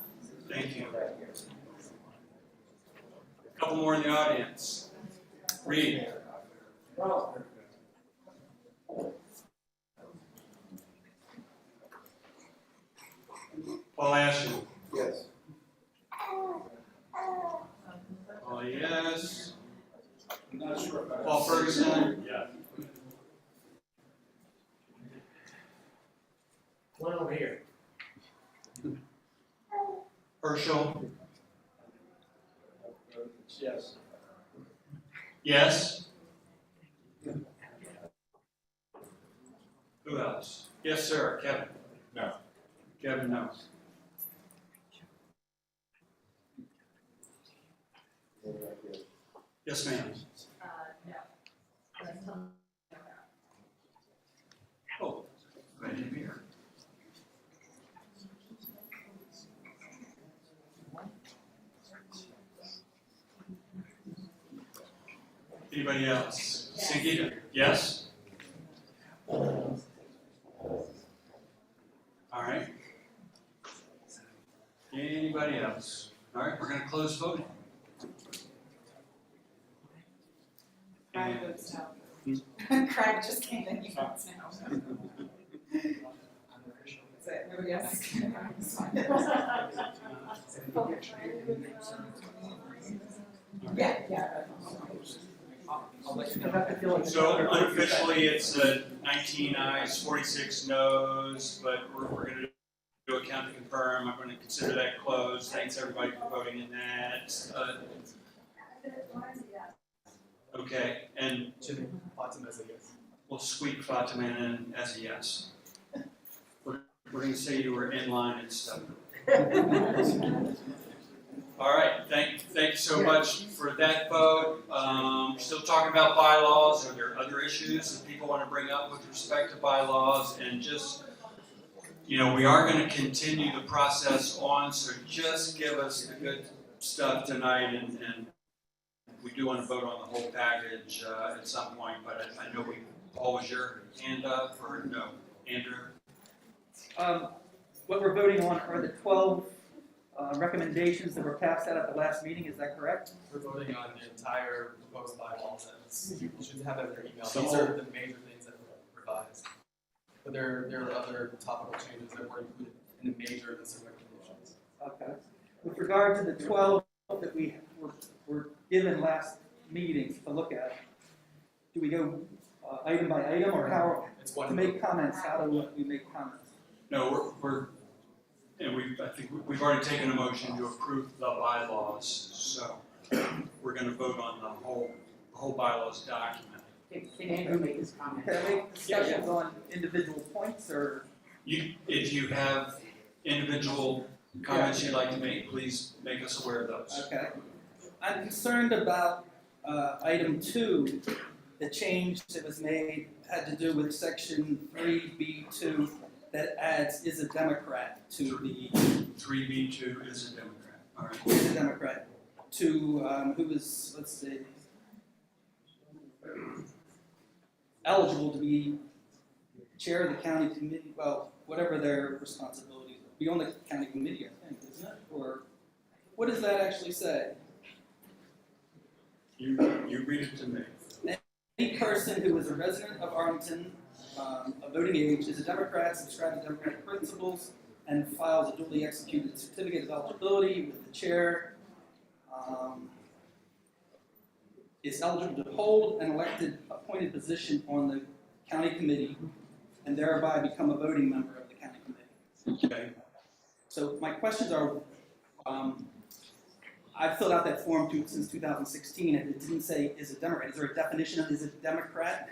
Thank you. A couple more in the audience. Reed. Paul Ashton. Yes. Paul, yes. I'm not sure about. Paul Ferguson. Yeah. One over here. Herschel. Yes. Yes. Who else? Yes, sir. Kevin. No. Kevin, no. Yes, ma'am. No. Oh, glad to be here. Anybody else? Singita? Yes? All right. Anybody else? All right, we're going to close voting. Craig votes no. Craig just came in, he votes no. Is it, nobody else is gonna Yeah, yeah. So unofficially, it's 19 ayes, 46 noes, but we're going to do a count to confirm. I'm going to consider that closed. Thanks everybody for voting in that. Okay, and Fatima as a yes. we'll squeak Fatima in as a yes. We're going to say you were in line and stuff. All right, thank you so much for that vote. Still talking about bylaws. Are there other issues that people want to bring up with respect to bylaws? And just, you know, we are going to continue the process on, so just give us the good stuff tonight, and we do want to vote on the whole package at some point, but I know we, Paul, was your hand up, or no? Andrew? What we're voting on are the 12 recommendations that were passed out at the last meeting, is that correct? We're voting on the entire proposed bylaws, and you should have that in your email. So These are the major things that were revised. But there are other topical changes that were included in the major list of recommendations. Okay. With regard to the 12 that we were given last meeting to look at, do we go item by item, or how, to make comments, how do we make comments? No, and I think we've already taken a motion to approve the bylaws, so we're going to vote on the whole bylaws document. Can Andrew make his comment? Can I make discussions on individual points, or? If you have individual comments you'd like to make, please make us aware of those. Okay. I'm concerned about item 2, the change that was made had to do with section 3B2 that adds is a Democrat to the 3B2 is a Democrat. All right. Is a Democrat to who is, let's see, eligible to be chair of the county committee. Well, whatever their responsibilities are. Be on the county committee, I think, isn't it? Or what does that actually say? You read it to me. Any person who is a resident of Arlington, of voting age, is a Democrat, subscribes to Democratic principles, and files a duly executed certificate of eligibility with the chair, is eligible to hold an elected, appointed position on the county committee, and thereby become a voting member of the county committee. Okay. So my questions are, I've filled out that form since 2016, and it didn't say is a Democrat. Is there a definition of is a Democrat?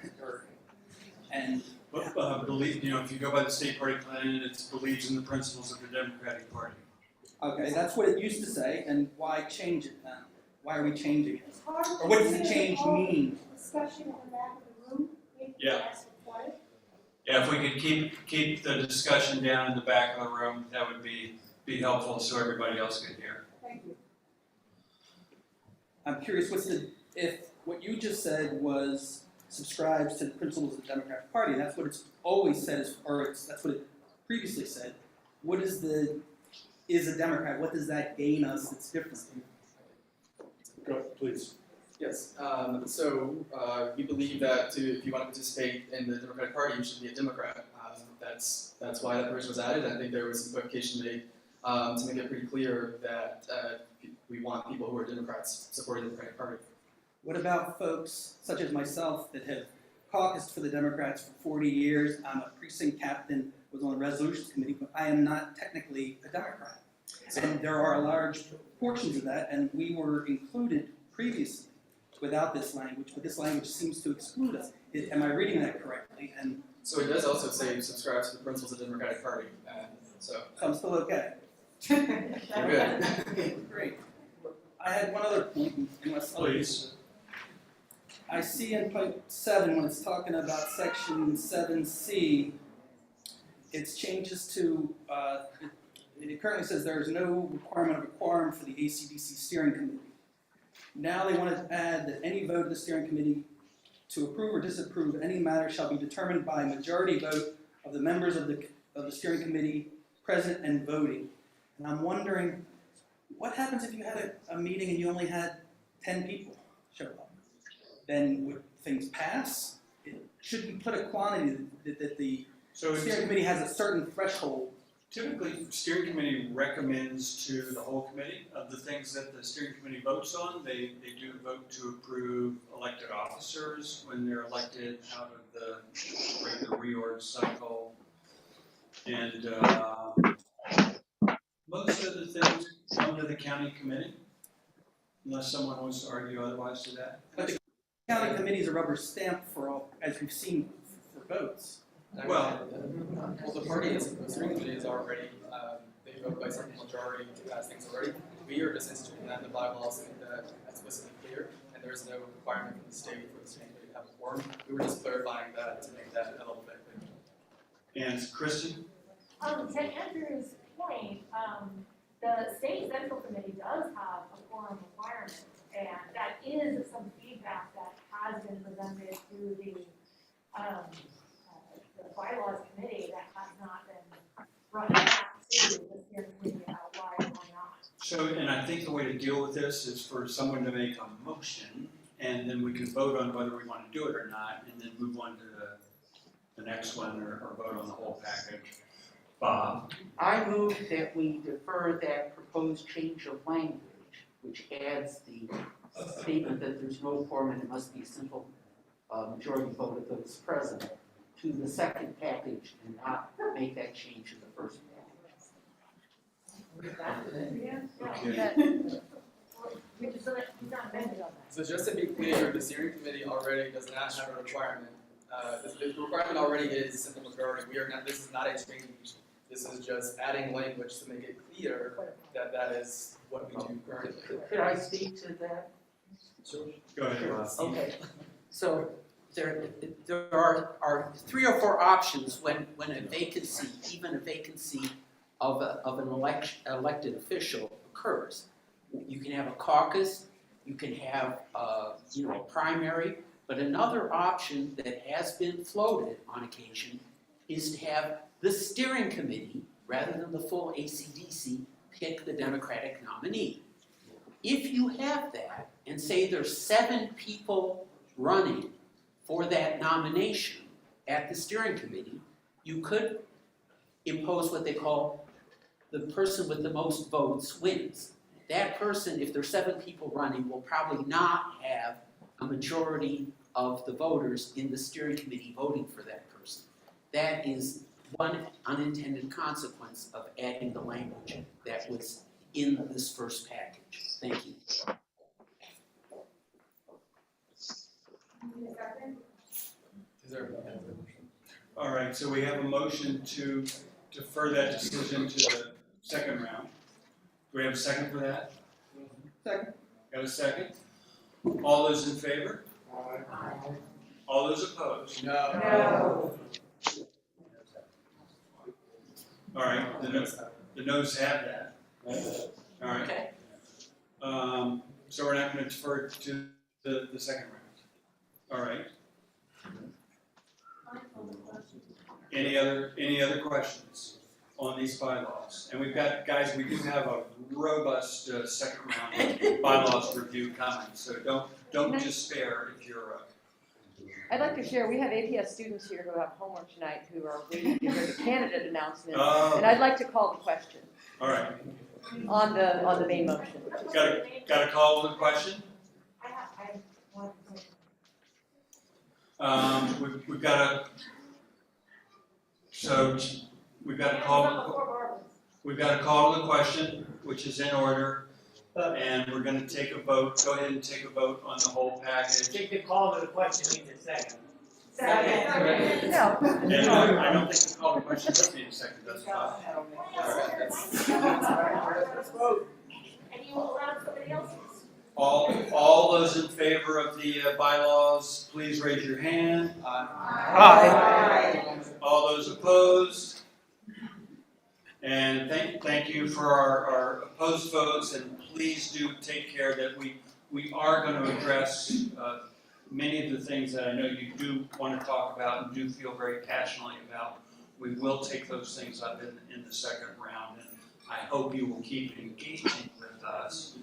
Believe, if you go by the state party plan, it believes in the principles of the Democratic Party. Okay, that's what it used to say, and why change it then? Why are we changing it? It's hard to Or what does the change mean? Discussion in the back of the room. Yeah. Yeah, if we could keep the discussion down in the back of the room, that would be helpful so everybody else could hear. Thank you. I'm curious, if what you just said was subscribes to the principles of the Democratic Party, that's what it's always said, that's what it previously said. what is a Democrat, what does that gain us that's different? Go, please. Yes, we believe that if you want to participate in the Democratic Party, you should be a Democrat. That's why that provision was added. I think there was some clarification made to make it pretty clear that we want people who are Democrats supporting the Democratic Party. What about folks such as myself that have caucused for the Democrats for 40 years? I'm a precinct captain, was on the resolutions committee, but I am not technically a Democrat. And there are large portions of that, and we were included previously without this language, but this language seems to exclude us. Am I reading that correctly? And so it does also say subscribe to the principles of the Democratic Party, so I'm still okay. you're good. Great. I had one other point, unless Please. I see in point 7 when it's talking about section 7C, it's changes to, it currently says there is no requirement of a quorum for the ACDC steering committee. Now they want to add that any vote of the steering committee to approve or disapprove any matter shall be determined by a majority vote of the members of the steering committee present and voting. And I'm wondering, what happens if you had a meeting and you only had 10 people show up? Then would things pass? Should you put a quantity that the steering committee has a certain threshold? Typically, the steering committee recommends to the whole committee of the things that the steering committee votes on. They do vote to approve elected officers when they're elected out of the regular reorg cycle. And most of the things come to the county committee, unless someone wants to argue otherwise to that. But the county committee is a rubber stamp for all, as we've seen, for votes. Well, the party is, the steering committee is already, they vote by simple majority to pass things already. We are just instituting that in the bylaws to make that explicitly clear, and there's no requirement from the state for the steering committee to have a quorum. We were just clarifying that to make that a little bit clearer. And Kristen? To Andrew's point, the state central committee does have a quorum requirement, and that is some feedback that has been presented to the bylaws committee that has not been brought back to the steering committee about why or why not. So, and I think the way to deal with this is for someone to make a motion, and then we can vote on whether we want to do it or not, and then move on to the next one, or vote on the whole package. Bob? I move that we defer that proposed change of language, which adds the statement that there's no quorum and it must be a simple majority vote of those present, to the second package and not make that change in the first package. So just to be clear, the steering committee already does not have a requirement. The requirement already is simple majority. We are not. This is not a change. This is just adding language to make it clear that that is what we do currently. Could I speak to that? Sure. Go ahead, Rob. Okay. So there are 3 or 4 options when a vacancy, even a vacancy of an elected official occurs. You can have a caucus, you can have a primary, but another option that has been floated on occasion is to have the steering committee, rather than the full ACDC, pick the Democratic nominee. If you have that, and say there's 7 people running for that nomination at the steering committee, you could impose what they call the person with the most votes wins. That person, if there's 7 people running, will probably not have a majority of the voters in the steering committee voting for that person. That is one unintended consequence of adding the language that was in this first package. Thank you. All right, so we have a motion to defer that decision to the second round. Do we have a second for that? Second. Got a second? All those in favor? All those opposed? No. All right, the noes have that. All right. Okay. So we're not going to defer to the second round. All right. Any other questions? on these bylaws. And we've got, guys, we do have a robust second round of bylaws review coming, so don't despair if you're I'd like to share, we have APS students here who have homework tonight who are waiting to hear the candidate announcement, and I'd like to call the question. all right. On the main motion. Got a call to the question? We've got a call to the question, which is in order, and we're going to take a vote. Go ahead and take a vote on the whole package. I think the call to the question needs a second. Second. No. And I don't think the call to the question does need a second. That's fine. Let's vote. And you will allow somebody else's. All those in favor of the bylaws, please raise your hand. Aye. All those opposed? And thank you for our opposed votes, and please do take care that we are going to address many of the things that I know you do want to talk about and do feel very passionately about. We will take those things up in the second round, and I hope you will keep engaging with us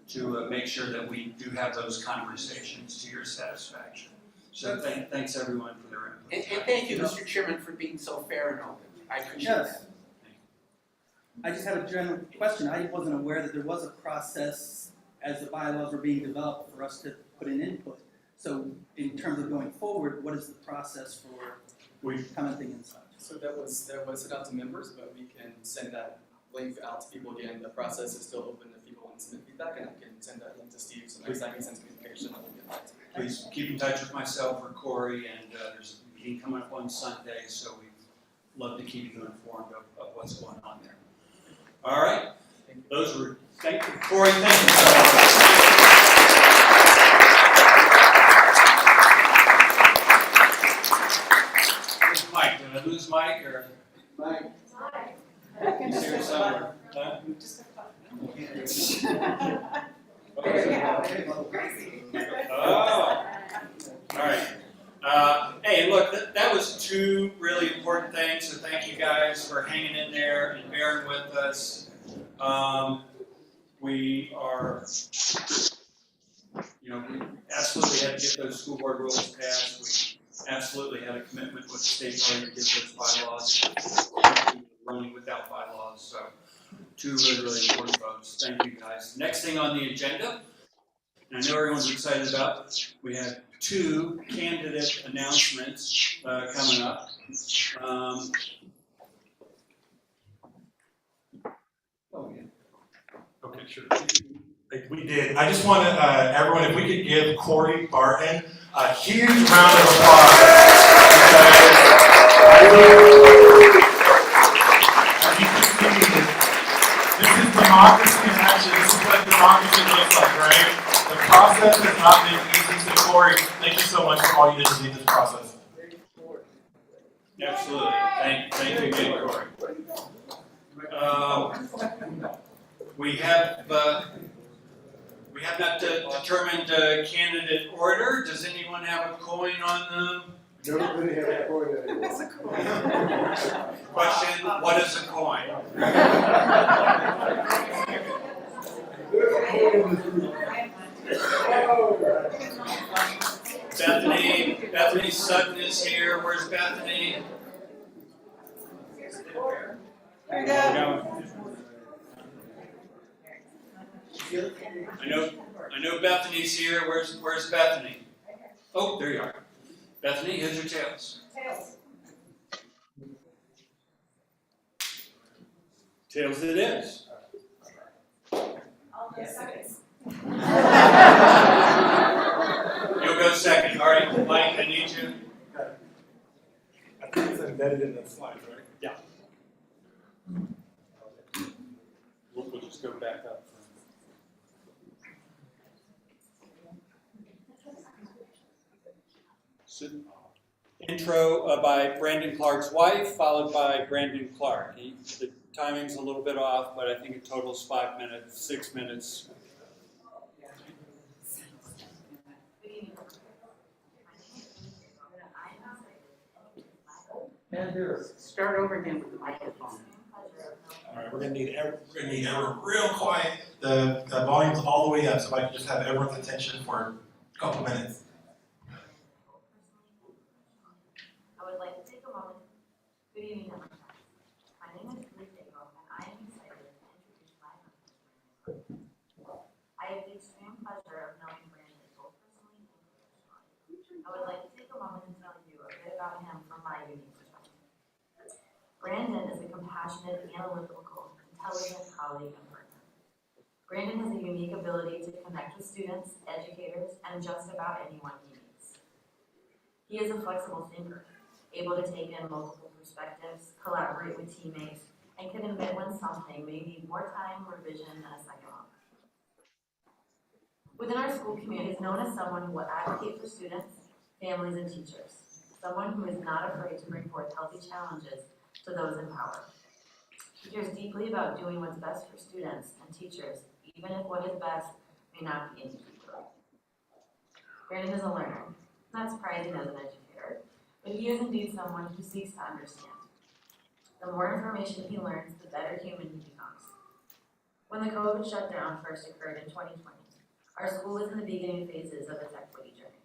to make sure that we do have those conversations to your satisfaction. So thanks everyone for their input. And thank you, Mr. Chairman, for being so fair and open. I appreciate that. I just have a general question. I wasn't aware that there was a process as the bylaws were being developed for us to put in input. So in terms of going forward, what is the process for commenting and such? So that was sent out to members, but we can send that link out to people again. The process is still open if people want to submit feedback, and I can send that link to Steve. So next time he sends communication, I will get that. Please keep in touch with myself or Corey, and there's a meeting coming up on Sunday, so we'd love to keep you informed of what's going on there. All right, thank you, Corey, thank you so much. Where's Mike? Did I lose Mike or? Mike. He's here somewhere. Huh? Oh, all right. Hey, look, that was two really important things, so thank you guys for hanging in there and bearing with us. We are, we absolutely had to get those school board rules passed. We absolutely had a commitment with the state party to get those bylaws running without bylaws. So, two really important votes. Thank you guys. Next thing on the agenda, and I know everyone's excited about, we have two candidate announcements coming up. Okay, sure. We did. I just want to, everyone, if we could give Corey Barton a huge round of applause. As you can see, this is democracy in action. This is what democracy looks like, right? The process has not been easy. So Corey, thank you so much for all you did to lead this process. Absolutely. Thank you again, Corey. We have not determined candidate order. Does anyone have a coin on them? Nobody has a coin anymore. Question, what is a coin? Bethany Sutton is here. Where's Bethany? There you go. I know Bethany's here. Where's Bethany? Oh, there you are. Bethany, heads or tails? Tails. Tails it is. I'll go second. You'll go second. All right, Mike, I need you. I think it's embedded in the slides, right? Yeah. We'll just go back up. Intro by Brandon Clark's wife, followed by Brandon Clark. The timing's a little bit off, but I think it totals 5 minutes, 6 minutes. And start over again with the microphone. right, we're gonna need everyone real quiet. The volume's all the way up, so if I can just have everyone's attention for a couple minutes. I would like to take a moment. Good evening, Democrats. My name is Ruth Daigle, and I am excited to introduce my husband. I have the extreme pleasure of knowing Brandon both personally and professionally. I would like to take a moment and tell you a bit about him from my unique perspective. Brandon is a compassionate, analytical, intelligent colleague and partner. Brandon has a unique ability to connect with students, educators, and just about anyone he meets. He is a flexible thinker, able to take in multiple perspectives, collaborate with teammates, and can admit when something may need more time, revision, than a second look. Within our school community, he is known as someone who will advocate for students, families, and teachers. Someone who is not afraid to bring forth healthy challenges to those in power. He cares deeply about doing what's best for students and teachers, even if what is best may not be in keeping. Brandon is a learner, not surprising as an educator, but he is indeed someone who seeks to understand. The more information he learns, the better human he becomes. When the COVID shutdown first occurred in 2020, our school was in the beginning phases of its equity journey.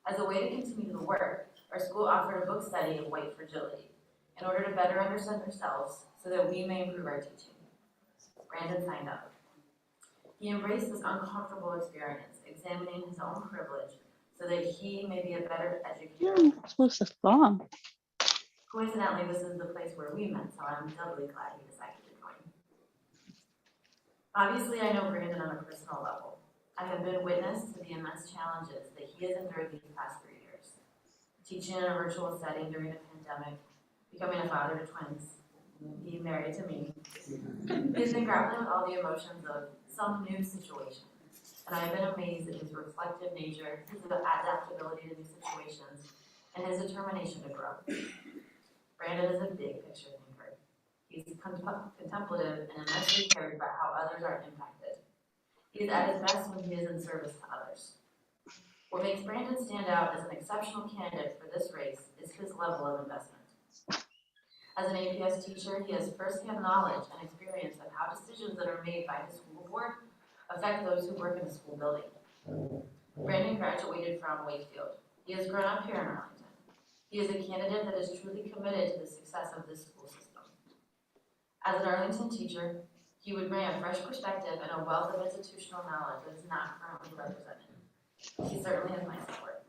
As a way to continue the work, our school offered a book study of white fragility in order to better understand ourselves so that we may improve our teaching. Brandon signed up. He embraced this uncomfortable experience, examining his own privilege so that he may be a better educator. You're supposed to song. Coincidentally, this is the place where we met, so I'm doubly glad he decided to join. Obviously, I know Brandon on a personal level. I have been witness to the immense challenges that he has endured these past 3 years. Teaching in a virtual setting during the pandemic, becoming a father to twins, being married to me. He has been grappling with all the emotions of some new situation. And I have been amazed at his reflective nature, his adaptability to new situations, and his determination to grow. Brandon is a big picture thinker. He's contemplative and immensely cares about how others are impacted. He is at his best when he is in service to others. What makes Brandon stand out as an exceptional candidate for this race is his level of investment. As an APS teacher, he has firsthand knowledge and experience of how decisions that are made by his school board affect those who work in the school building. Brandon graduated from Wakefield. He has grown up here in Arlington. He is a candidate that is truly committed to the success of this school system. As an Arlington teacher, he would bring a fresh perspective and a wealth of institutional knowledge that is not currently represented. He certainly has my support.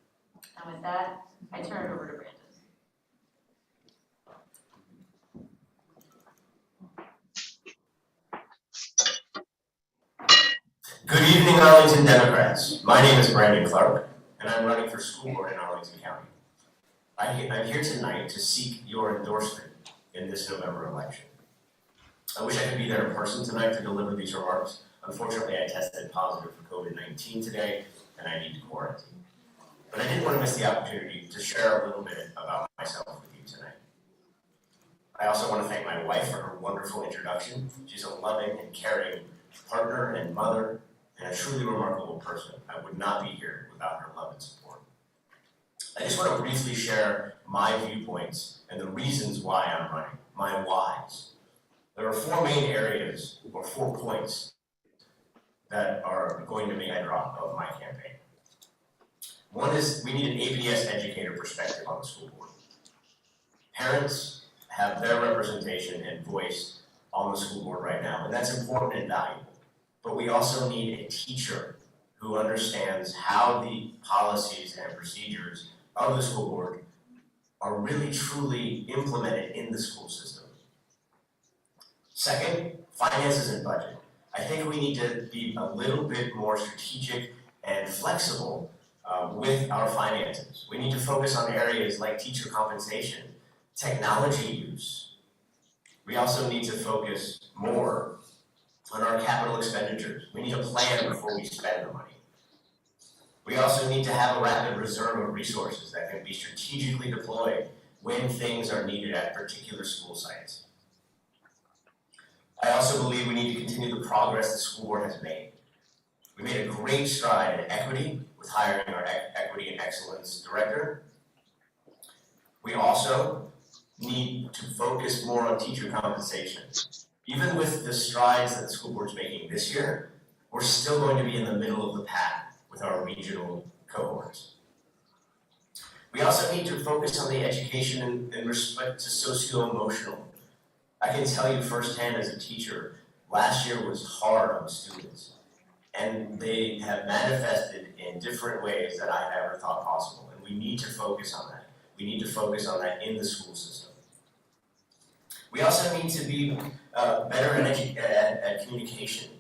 And with that, I turn it over to Brandon. Good evening, Arlington Democrats. My name is Brandon Clark, and I'm running for school board in Arlington County. I'm here tonight to seek your endorsement in this November election. I wish I could be there in person tonight to deliver these remarks. Unfortunately, I tested positive for COVID-19 today, and I need to quarantine. But I didn't want to miss the opportunity to share a little bit about myself with you tonight. I also want to thank my wife for her wonderful introduction. She's a loving and caring partner and mother, and a truly remarkable person. I would not be here without her love and support. I just want to briefly share my viewpoints and the reasons why I'm running, my whys. There are 4 main areas, or 4 points, that are going to be a drop of my campaign. One is we need an APS educator perspective on the school board. Parents have their representation and voice on the school board right now, and that's important and valuable. But we also need a teacher who understands how the policies and procedures of the school board are really truly implemented in the school system. Second, finances and budget. I think we need to be a little bit more strategic and flexible with our finances. We need to focus on areas like teacher compensation, technology use. We also need to focus more on our capital expenditures. We need a plan before we spend the money. We also need to have a rapid reserve of resources that can be strategically deployed when things are needed at particular school sites. I also believe we need to continue the progress the school board has made. We made a great stride in equity with hiring our Equity and Excellence Director. We also need to focus more on teacher compensation. Even with the strides that the school board's making this year, we're still going to be in the middle of the pack with our regional cohorts. We also need to focus on the education in respect to socio-emotional. I can tell you firsthand as a teacher, last year was hard on students, and they have manifested in different ways that I never thought possible, and we need to focus on that. We need to focus on that in the school system. We also need to be better at communication.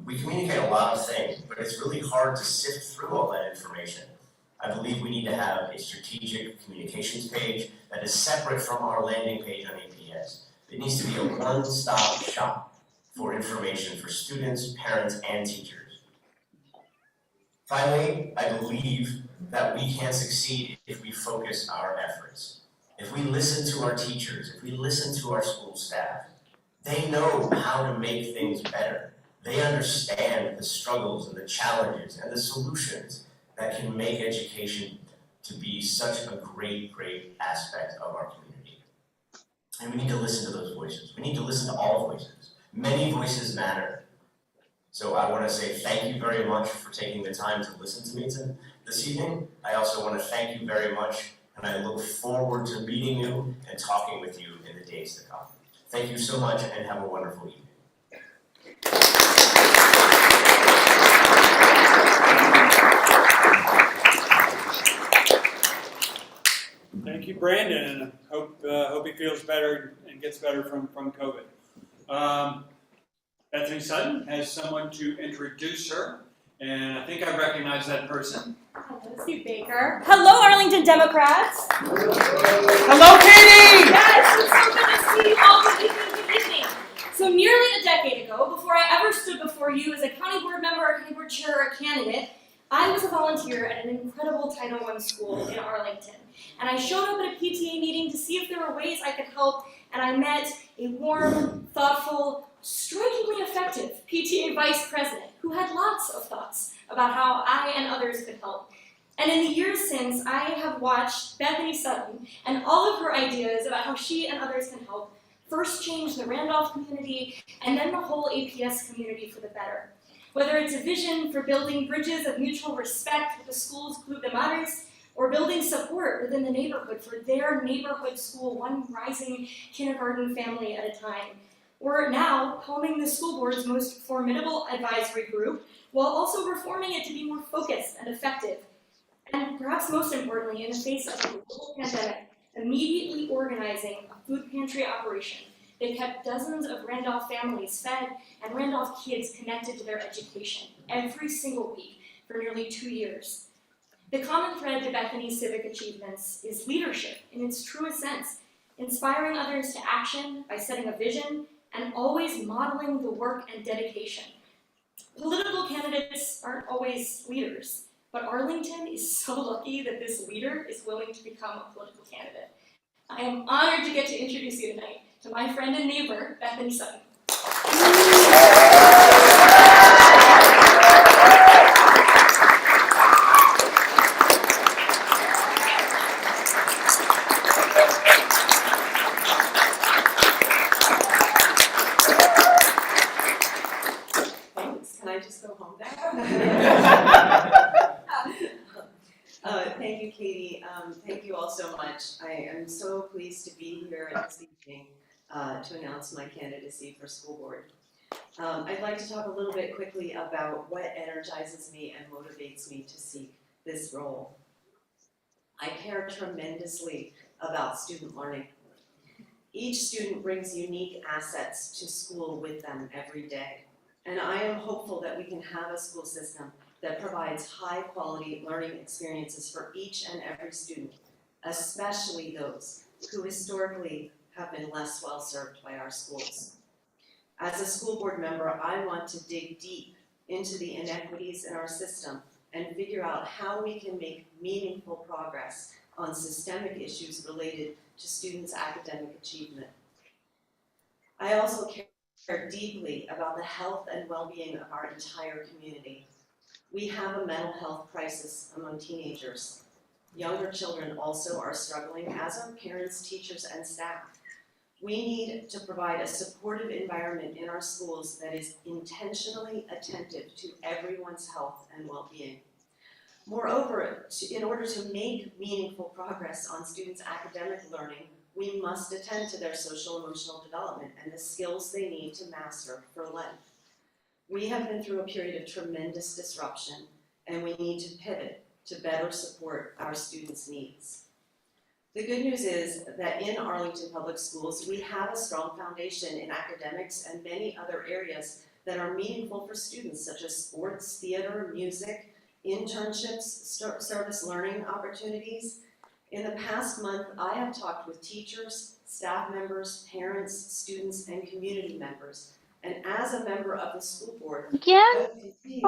We communicate a lot of things, but it's really hard to sift through all that information. I believe we need to have a strategic communications page that is separate from our landing page on APS. It needs to be a one-stop shop for information for students, parents, and teachers. Finally, I believe that we can succeed if we focus our efforts. If we listen to our teachers, if we listen to our school staff, they know how to make things better. They understand the struggles and the challenges and the solutions that can make education to be such a great, great aspect of our community. And we need to listen to those voices. We need to listen to all voices. Many voices matter. So I want to say thank you very much for taking the time to listen to me this evening. I also want to thank you very much, and I look forward to meeting you and talking with you in the days to come. Thank you so much, and have a wonderful evening. Thank you, Brandon, and hope he feels better and gets better from COVID. Bethany Sutton has someone to introduce her, and I think I recognize that person. Hello, Steve Baker. Hello, Arlington Democrats. Hello, Katie! Yes, it's so good to see you all. Good evening. So nearly a decade ago, before I ever stood before you as a county board member, a county board chair, or a candidate, I was a volunteer at an incredible Title I school in Arlington. And I showed up at a PTA meeting to see if there were ways I could help, and I met a warm, thoughtful, strikingly effective PTA vice president who had lots of thoughts about how I and others could help. And in the years since, I have watched Bethany Sutton and all of her ideas about how she and others can help first change the Randolph community and then the whole APS community for the better. Whether it's a vision for building bridges of mutual respect with the school's Club de Madres, or building support within the neighborhood for their neighborhood school, one rising kindergarten family at a time. We're now helming the school board's most formidable advisory group, while also reforming it to be more focused and effective. And perhaps most importantly, in the face of a global pandemic, immediately organizing a food pantry operation that kept dozens of Randolph families fed and Randolph kids connected to their education every single week for nearly 2 years. The common thread to Bethany's civic achievements is leadership in its truest sense, inspiring others to action by setting a vision and always modeling the work and dedication. Political candidates aren't always leaders, but Arlington is so lucky that this leader is willing to become a political candidate. I am honored to get to introduce you tonight to my friend and neighbor, Bethany Sutton. Can I just go home now? Thank you, Katie. Thank you all so much. I am so pleased to be here this evening to announce my candidacy for school board. I'd like to talk a little bit quickly about what energizes me and motivates me to seek this role. I care tremendously about student learning. Each student brings unique assets to school with them every day. And I am hopeful that we can have a school system that provides high-quality learning experiences for each and every student, especially those who historically have been less well-served by our schools. As a school board member, I want to dig deep into the inequities in our system and figure out how we can make meaningful progress on systemic issues related to students' academic achievement. I also care deeply about the health and well-being of our entire community. We have a mental health crisis among teenagers. Younger children also are struggling, as are parents, teachers, and staff. We need to provide a supportive environment in our schools that is intentionally attentive to everyone's health and well-being. Moreover, in order to make meaningful progress on students' academic learning, we must attend to their social emotional development and the skills they need to master for life. We have been through a period of tremendous disruption, and we need to pivot to better support our students' needs. The good news is that in Arlington Public Schools, we have a strong foundation in academics and many other areas that are meaningful for students, such as sports, theater, music, internships, service learning opportunities. In the past month, I have talked with teachers, staff members, parents, students, and community members. And as a member of the school board, I will continue to seek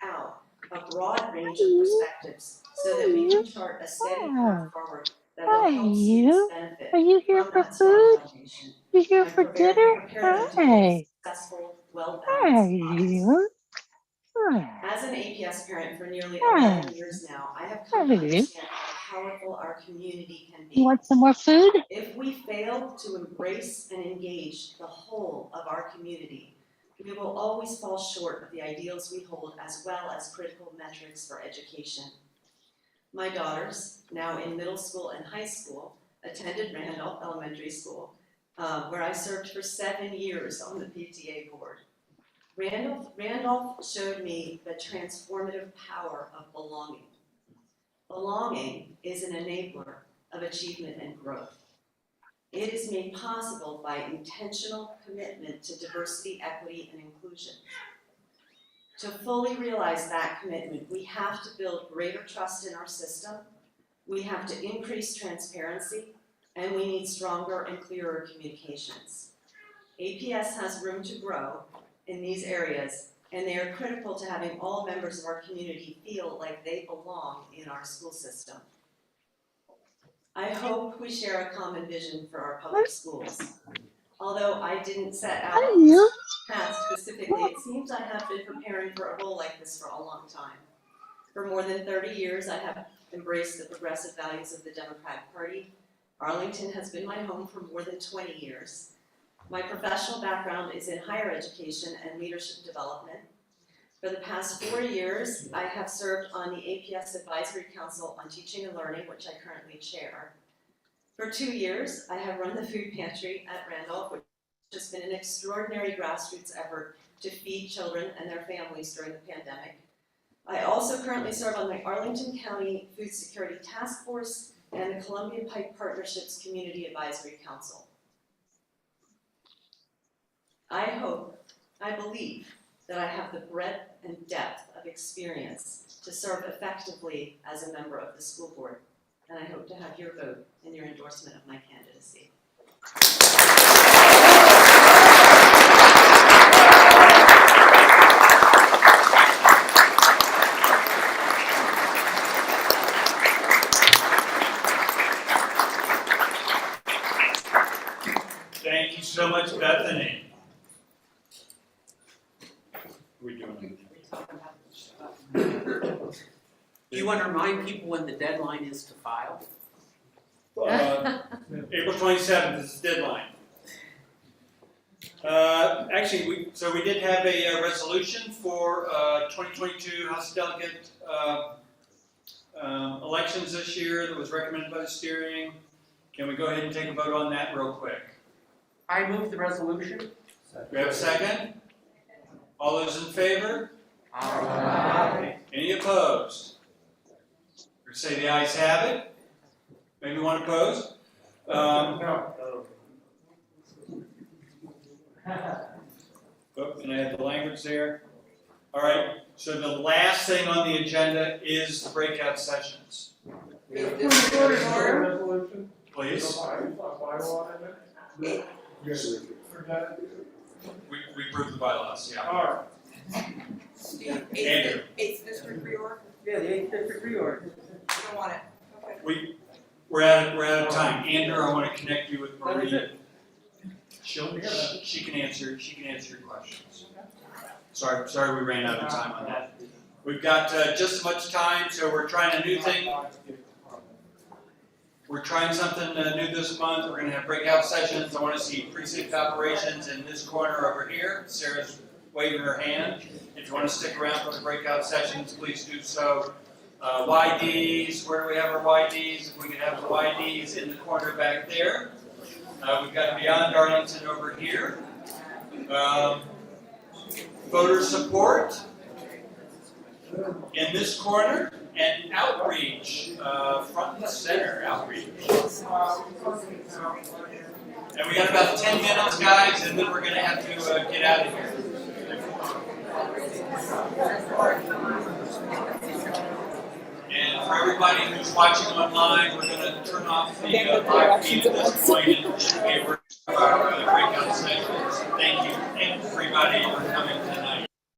out a broad range of perspectives so that we can chart a steady path forward that will help students benefit from that strong foundation and prepare them to be successful, well-balanced lives. As an APS parent for nearly 11 years now, I have come to understand how powerful our community can be. You want some more food? If we fail to embrace and engage the whole of our community, we will always fall short of the ideals we hold as well as critical metrics for education. My daughters, now in middle school and high school, attended Randolph Elementary School, where I served for 7 years on the PTA board. Randolph showed me the transformative power of belonging. Belonging is an enabler of achievement and growth. It is made possible by intentional commitment to diversity, equity, and inclusion. To fully realize that commitment, we have to build greater trust in our system, we have to increase transparency, and we need stronger and clearer communications. APS has room to grow in these areas, and they are critical to having all members of our community feel like they belong in our school system. I hope we share a common vision for our public schools. Although I didn't set out this path specifically, it seems I have been preparing for a role like this for a long time. For more than 30 years, I have embraced the progressive values of the Democratic Party. Arlington has been my home for more than 20 years. My professional background is in higher education and leadership development. For the past 4 years, I have served on the APS Advisory Council on Teaching and Learning, which I currently chair. For 2 years, I have run the food pantry at Randolph, which has been an extraordinary grassroots effort to feed children and their families during the pandemic. I also currently serve on the Arlington County Food Security Task Force and the Columbia Pike Partnerships Community Advisory Council. I believe that I have the breadth and depth of experience to serve effectively as a member of the school board, and I hope to have your vote in your endorsement of my candidacy. Thank you so much, Bethany. Do you want to remind people when the deadline is to file? April 27th is the deadline. Actually, we did have a resolution for 2022 House Delegate elections this year that was recommended by the steering. Can we go ahead and take a vote on that real quick? I move the resolution. Do we have a second? All those in favor? Aye. Any opposed? Or say the ayes have it. Maybe one opposed? Oh, and I have the language there. All right, so the last thing on the agenda is the breakout sessions. Please. We approved the bylaws, yeah. All right. Steve, Andrew. 8th District reorg? Yeah, the 8th District reorg. You don't want it? Okay. We're out of time. Andrew, I want to connect you with Maria. She can answer your questions. Sorry we ran out of time on that. We've got just as much time, so we're trying a new thing. We're trying something new this month. We're going to have breakout sessions. I want to see precinct operations in this corner over here. Sarah's waving her hand. If you want to stick around for the breakout sessions, please do so. YDs, where do we have our YDs? If we could have the YDs in the corner back there. We've got Beyond Darlington over here. Voter support in this corner. And outreach, front and center outreach. And we got about 10 minutes, guys, and then we're going to have to get out of here. And for everybody who's watching online, we're going to turn off the live feed at this point and give our breakout sessions. Thank you, everybody, for coming tonight.